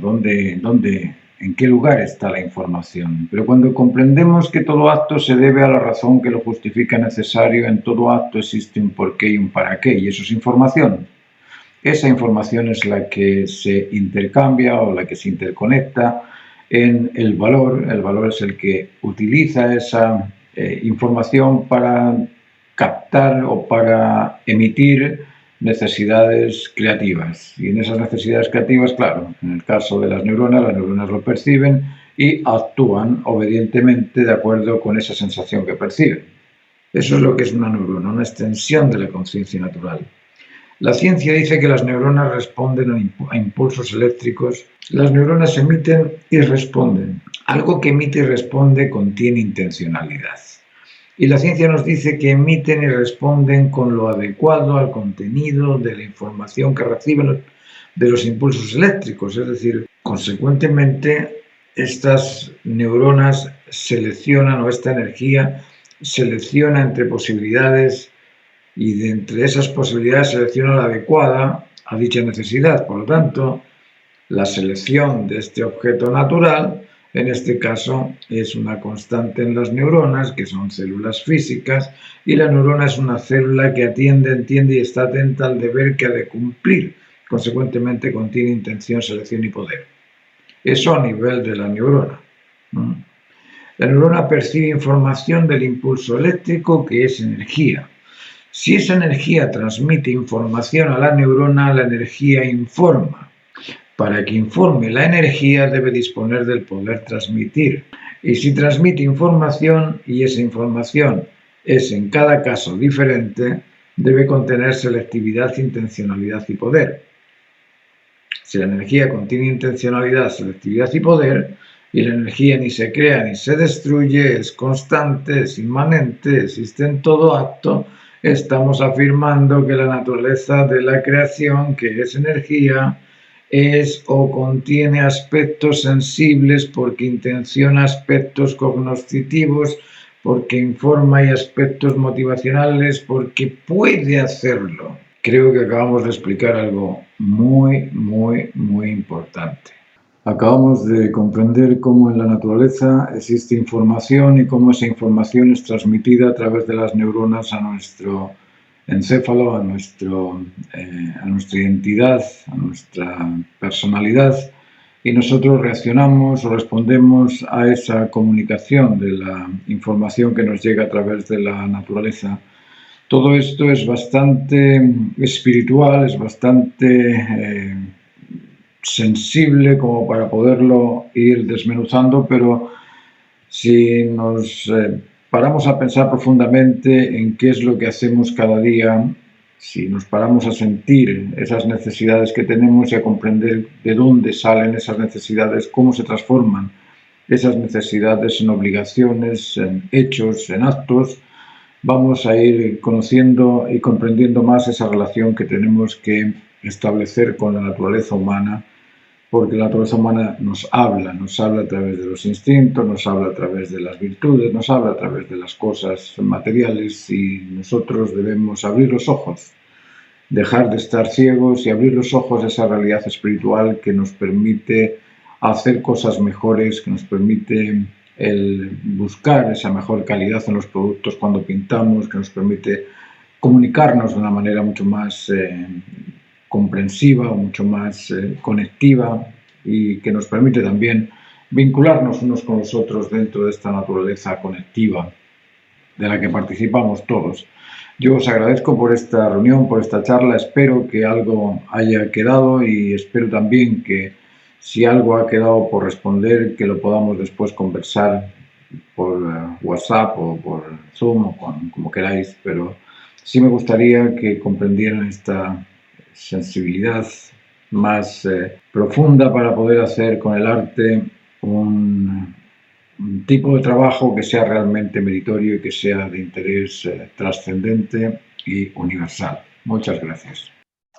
¿En qué lugar está la información? Pero cuando comprendemos que todo acto se debe a la razón que lo justifica necesario, en todo acto existe un porqué y un para qué, y eso es información. Esa información es la que se intercambia o la que se interconecta en el valor. El valor es el que utiliza esa información para captar o para emitir necesidades creativas. Y en esas necesidades creativas, claro, en el caso de las neuronas lo perciben y actúan obedientemente de acuerdo con esa sensación que perciben. Eso es lo que es una neurona, una extensión de la conciencia natural. La ciencia dice que las neuronas responden a impulsos eléctricos. Las neuronas emiten y responden. Algo que emite y responde contiene intencionalidad. Y la ciencia nos dice que emiten y responden con lo adecuado al contenido de la información que reciben de los impulsos eléctricos. Es decir, consecuentemente, estas neuronas seleccionan, o esta energía selecciona entre posibilidades y de entre esas posibilidades selecciona la adecuada a dicha necesidad. Por lo tanto, la selección de este objeto natural, en este caso, es una constante en las neuronas, que son células físicas, y la neurona es una célula que atiende, entiende y está atenta al deber que ha de cumplir. Consecuentemente, contiene intención, selección y poder. Eso a nivel de la neurona. La neurona percibe información del impulso eléctrico, que es energía. Si esa energía transmite información a la neurona, la energía informa. Para que informe la energía debe disponer del poder transmitir. Y si transmite información y esa información es en cada caso diferente, debe contener selectividad, intencionalidad y poder. Si la energía contiene intencionalidad, selectividad y poder, y la energía ni se crea ni se destruye, es constante, es inmanente, existe en todo acto, estamos afirmando que la naturaleza de la creación, que es energía, es o contiene aspectos sensibles porque intenciona aspectos cognoscitivos, porque informa y aspectos motivacionales, porque puede hacerlo. Creo que acabamos de explicar algo muy importante. Acabamos de comprender cómo en la naturaleza existe información y cómo esa información es transmitida a través de las neuronas a nuestro encéfalo, a nuestra identidad, a nuestra personalidad, y nosotros reaccionamos o respondemos a esa comunicación de la información que nos llega a través de la naturaleza. Todo esto es bastante espiritual, es bastante sensible como para poderlo ir desmenuzando, pero si nos paramos a pensar profundamente en qué es lo que hacemos cada día, si nos paramos a sentir esas necesidades que tenemos y a comprender de dónde salen esas necesidades, cómo se transforman esas necesidades en obligaciones, en hechos, en actos, vamos a ir conociendo y comprendiendo más esa relación que tenemos que establecer con la naturaleza humana, porque la naturaleza humana nos habla a través de los instintos, nos habla a través de las virtudes, nos habla a través de las cosas materiales, y nosotros debemos abrir los ojos, dejar de estar ciegos y abrir los ojos a esa realidad espiritual que nos permite hacer cosas mejores, que nos permite el buscar esa mejor calidad en los productos cuando pintamos, que nos permite comunicarnos de una manera mucho más comprensiva o mucho más conectiva, y que nos permite también vincularnos unos con los otros dentro de esta naturaleza conectiva de la que participamos todos. Yo os agradezco por esta reunión, por esta charla. Espero que algo haya quedado, y espero también que, si algo ha quedado por responder, que lo podamos después conversar por WhatsApp o por Zoom o como queráis, pero sí me gustaría que comprendieran esta sensibilidad más profunda para poder hacer con el arte un tipo de trabajo que sea realmente meritorio y que sea de interés trascendente y universal. Muchas gracias.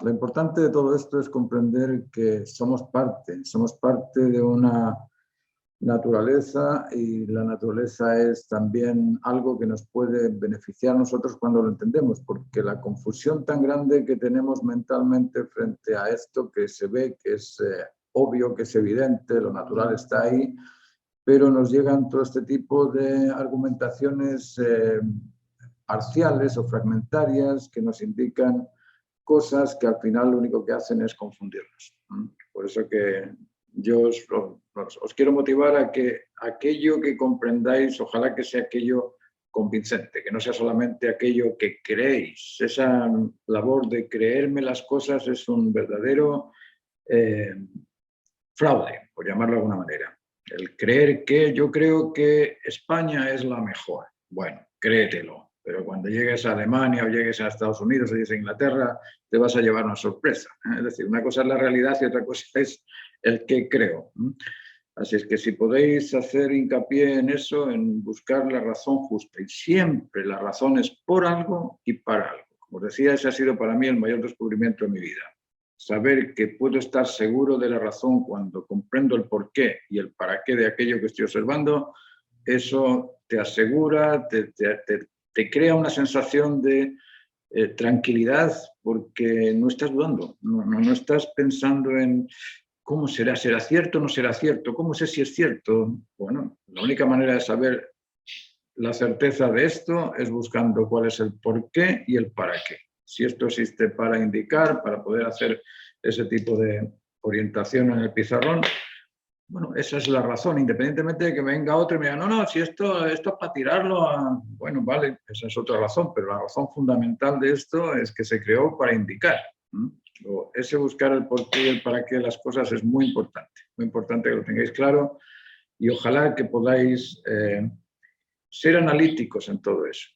Lo importante de todo esto es comprender que somos parte de una naturaleza, y la naturaleza es también algo que nos puede beneficiar a nosotros cuando lo entendemos, porque la confusión tan grande que tenemos mentalmente frente a esto que se ve, que es obvio, que es evidente, lo natural está ahí, pero nos llegan todo este tipo de argumentaciones parciales o fragmentarias que nos indican cosas que al final lo único que hacen es confundirnos. Por eso que yo os quiero motivar a que aquello que comprendáis, ojalá que sea aquello convincente, que no sea solamente aquello que creéis. Esa labor de creerme las cosas es un verdadero fraude, por llamarlo de alguna manera. El creer que yo creo que España es la mejor. Bueno, créetelo, pero cuando llegues a Alemania o llegues a Estados Unidos o llegues a Inglaterra, te vas a llevar una sorpresa. Es decir, una cosa es la realidad y otra cosa es el que creo. Así es que si podéis hacer hincapié en eso, en buscar la razón justa, y siempre la razón es por algo y para algo. Como decía, ese ha sido para mí el mayor descubrimiento de mi vida. Saber que puedo estar seguro de la razón cuando comprendo el porqué y el para qué de aquello que estoy observando, eso te asegura, te crea una sensación de tranquilidad, porque no estás dudando, no estás pensando en cómo será cierto o no será cierto, cómo sé si es cierto. Bueno, la única manera de saber la certeza de esto es buscando cuál es el porqué y el para qué. Si esto existe para indicar, para poder hacer ese tipo de orientación en el pizarrón, bueno, esa es la razón, independientemente de que venga otro y me diga, no, si esto es para tirarlo a... Bueno, vale, esa es otra razón, pero la razón fundamental de esto es que se creó para indicar. Ese buscar el porqué y el para qué de las cosas es muy importante que lo tengáis claro, y ojalá que podáis ser analíticos en todo eso.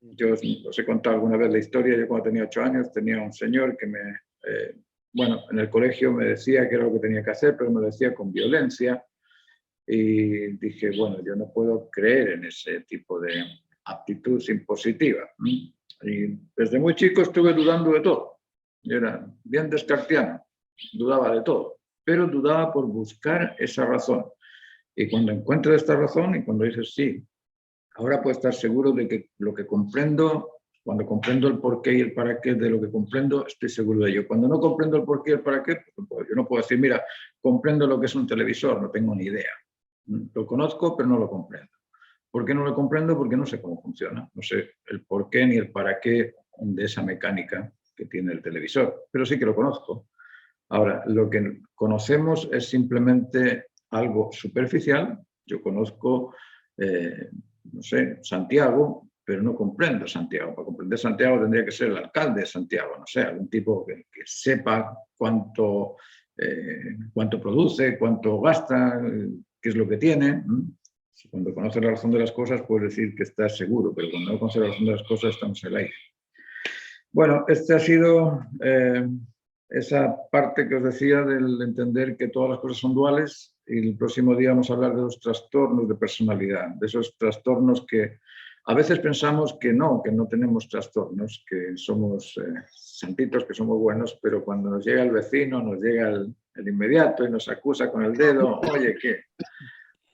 Yo os he contado alguna vez la historia. Yo cuando tenía 8 años tenía un señor que en el colegio me decía que era lo que tenía que hacer, pero me lo decía con violencia, y dije, bueno, yo no puedo creer en ese tipo de actitud impositiva. Y desde muy chico estuve dudando de todo. Yo era bien descartiano, dudaba de todo, pero dudaba por buscar esa razón. Y cuando encuentro esta razón y cuando dices sí, ahora puedo estar seguro de que lo que comprendo, cuando comprendo el porqué y el para qué de lo que comprendo, estoy seguro de ello. Cuando no comprendo el porqué y el para qué, pues yo no puedo decir, mira, comprendo lo que es un televisor, no tengo ni idea. Lo conozco, pero no lo comprendo. ¿Por qué no lo comprendo? Porque no sé cómo funciona. No sé el porqué ni el para qué de esa mecánica que tiene el televisor, pero sí que lo conozco. Ahora, lo que conocemos es simplemente algo superficial. Yo conozco, no sé, Santiago, pero no comprendo Santiago. Para comprender Santiago tendría que ser el alcalde de Santiago, no sé, algún tipo que sepa cuánto cuánto produce, cuánto gasta, qué es lo que tiene. Cuando conoces la razón de las cosas puedes decir que estás seguro, pero cuando no conoces la razón de las cosas estamos en el aire. Bueno, esta ha sido esa parte que os decía del entender que todas las cosas son duales, y el próximo día vamos a hablar de los trastornos de personalidad, de esos trastornos que a veces pensamos que no tenemos trastornos, que somos santitos, que somos buenos, pero cuando nos llega el vecino, nos llega el inmediato y nos acusa con el dedo, oye, ¿qué?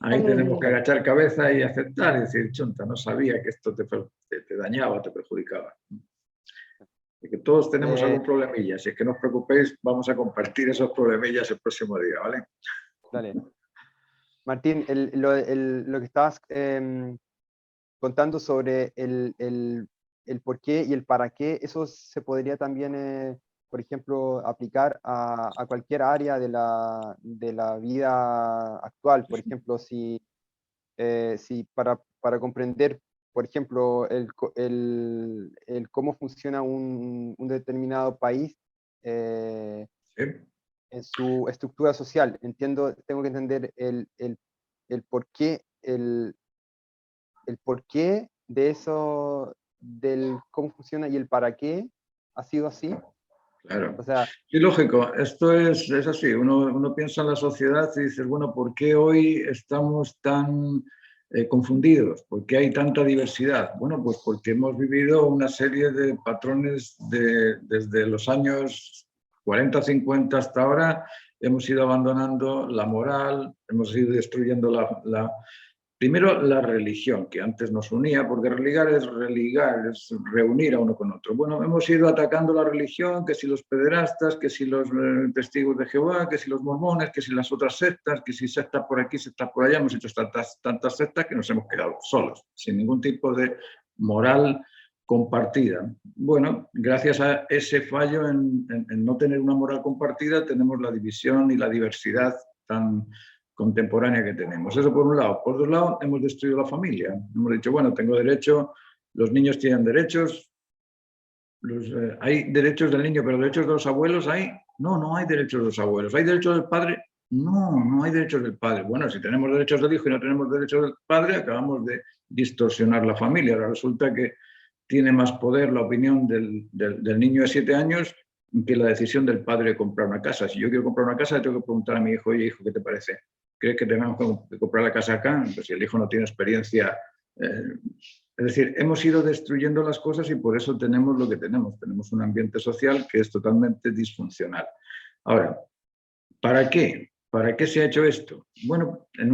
Ahí tenemos que agachar cabeza y aceptar y decir, chunta, no sabía que esto te dañaba, te perjudicaba. Y que todos tenemos algún problemilla. Si es que no os preocupéis, vamos a compartir esos problemillas el próximo día, ¿vale? Dale. Martín, lo que estabas contando sobre el por qué y el para qué, eso se podría también, por ejemplo, aplicar a cualquier área de la vida actual. Por ejemplo, si para comprender, por ejemplo, el cómo funciona un determinado país Sí. en su estructura social, tengo que entender el porqué, el porqué de eso, del cómo funciona y el para qué ha sido así. Claro. O sea, Sí, lógico, esto es así. Uno piensa en la sociedad y dices, bueno, ¿por qué hoy estamos tan confundidos? ¿Por qué hay tanta diversidad? Bueno, pues porque hemos vivido una serie de patrones desde los años 40, 50 hasta ahora. Hemos ido abandonando la moral, hemos ido destruyendo primero, la religión, que antes nos unía, porque religar, es reunir a uno con otro. Bueno, hemos ido atacando la religión, que si los pederastas, que si los testigos de Jehová, que si los mormones, que si las otras sectas, que si sectas por aquí, sectas por allá. Hemos hecho tantas sectas que nos hemos quedado solos, sin ningún tipo de moral compartida. Bueno, gracias a ese fallo en no tener una moral compartida, tenemos la división y la diversidad tan contemporánea que tenemos. Eso por un lado. Por otro lado, hemos destruido la familia. Hemos dicho, bueno, tengo derecho, los niños tienen derechos, hay derechos del niño, pero derechos de los abuelos hay. No hay derechos de los abuelos. ¿Hay derechos del padre? No hay derechos del padre. Bueno, si tenemos derechos del hijo y no tenemos derechos del padre, acabamos de distorsionar la familia. Ahora resulta que tiene más poder la opinión del niño de 7 años que la decisión del padre de comprar una casa. Si yo quiero comprar una casa, le tengo que preguntar a mi hijo, oye, hijo, ¿qué te parece? ¿Crees que tenemos que comprar la casa acá? Pues si el hijo no tiene experiencia. Es decir, hemos ido destruyendo las cosas y por eso tenemos lo que tenemos. Tenemos un ambiente social que es totalmente disfuncional. Ahora, ¿para qué? ¿Para qué se ha hecho esto? Bueno, en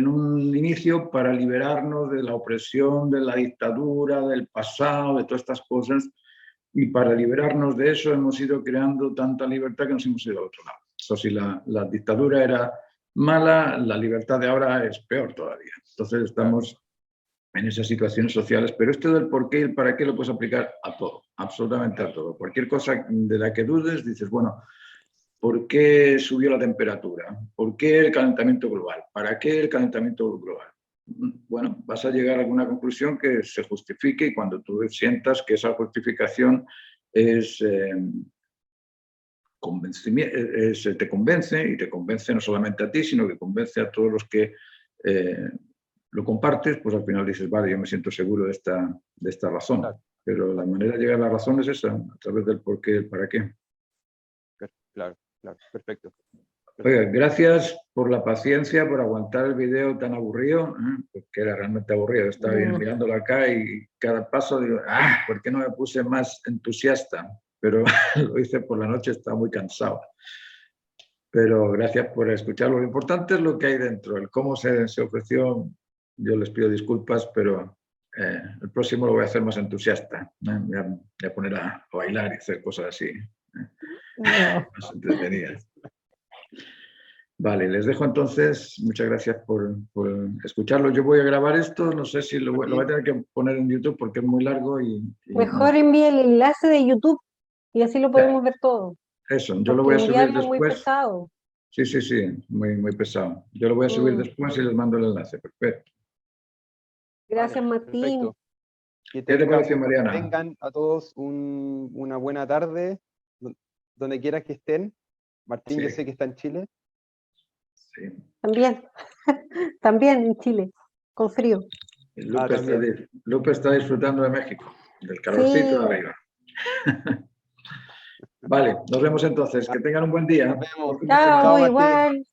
un inicio para liberarnos de la opresión, de la dictadura, del pasado, de todas estas cosas. Y para liberarnos de eso hemos ido creando tanta libertad que nos hemos ido al otro lado. Eso sí, la dictadura era mala, la libertad de ahora es peor todavía. Entonces estamos en esas situaciones sociales, pero esto del por qué y el para qué lo puedes aplicar a todo, absolutamente a todo. Cualquier cosa de la que dudes, dices, bueno, ¿por qué subió la temperatura? ¿Por qué el calentamiento global? ¿Para qué el calentamiento global? Bueno, vas a llegar a alguna conclusión que se justifique y cuando tú sientas que esa justificación te convence, y te convence no solamente a ti, sino que convence a todos los que lo compartes, pues al final dices, vale, yo me siento seguro de esta razón. Claro. Pero la manera de llegar a la razón es esa, a través del por qué y el para qué. Claro, perfecto. Oiga, gracias por la paciencia, por aguantar el video tan aburrido, porque era realmente aburrido. Estaba mirándolo acá y cada paso digo, ¿por qué no me puse más entusiasta? Pero lo hice por la noche, estaba muy cansado. Pero gracias por escucharlo. Lo importante es lo que hay dentro, el cómo se ofreció. Yo les pido disculpas, pero el próximo lo voy a hacer más entusiasta. Me voy a poner a bailar y hacer cosas así, más entretenidas. Vale, les dejo entonces. Muchas gracias por escucharlo. Yo voy a grabar esto, no sé si lo voy a tener que poner en YouTube porque es muy largo Mejor envíe el enlace de YouTube y así lo podemos ver todo. Eso, yo lo voy a subir después. Muy pesado. Sí, muy pesado. Yo lo voy a subir después y les mando el enlace. Perfecto. Gracias, Martín. ¿Qué te parece, Mariana? Tengan a todos una buena tarde, donde quiera que estén. Martín, Sí. yo sé que está en Chile. Sí. También, también en Chile, con frío. Y Lupe, También. Lupe está disfrutando de México, del calorcito Sí. de arriba. Vale, nos vemos entonces. Que tengan un buen día. Nos vemos. Buen fin de semana. Chao, Chao, Martín. igual.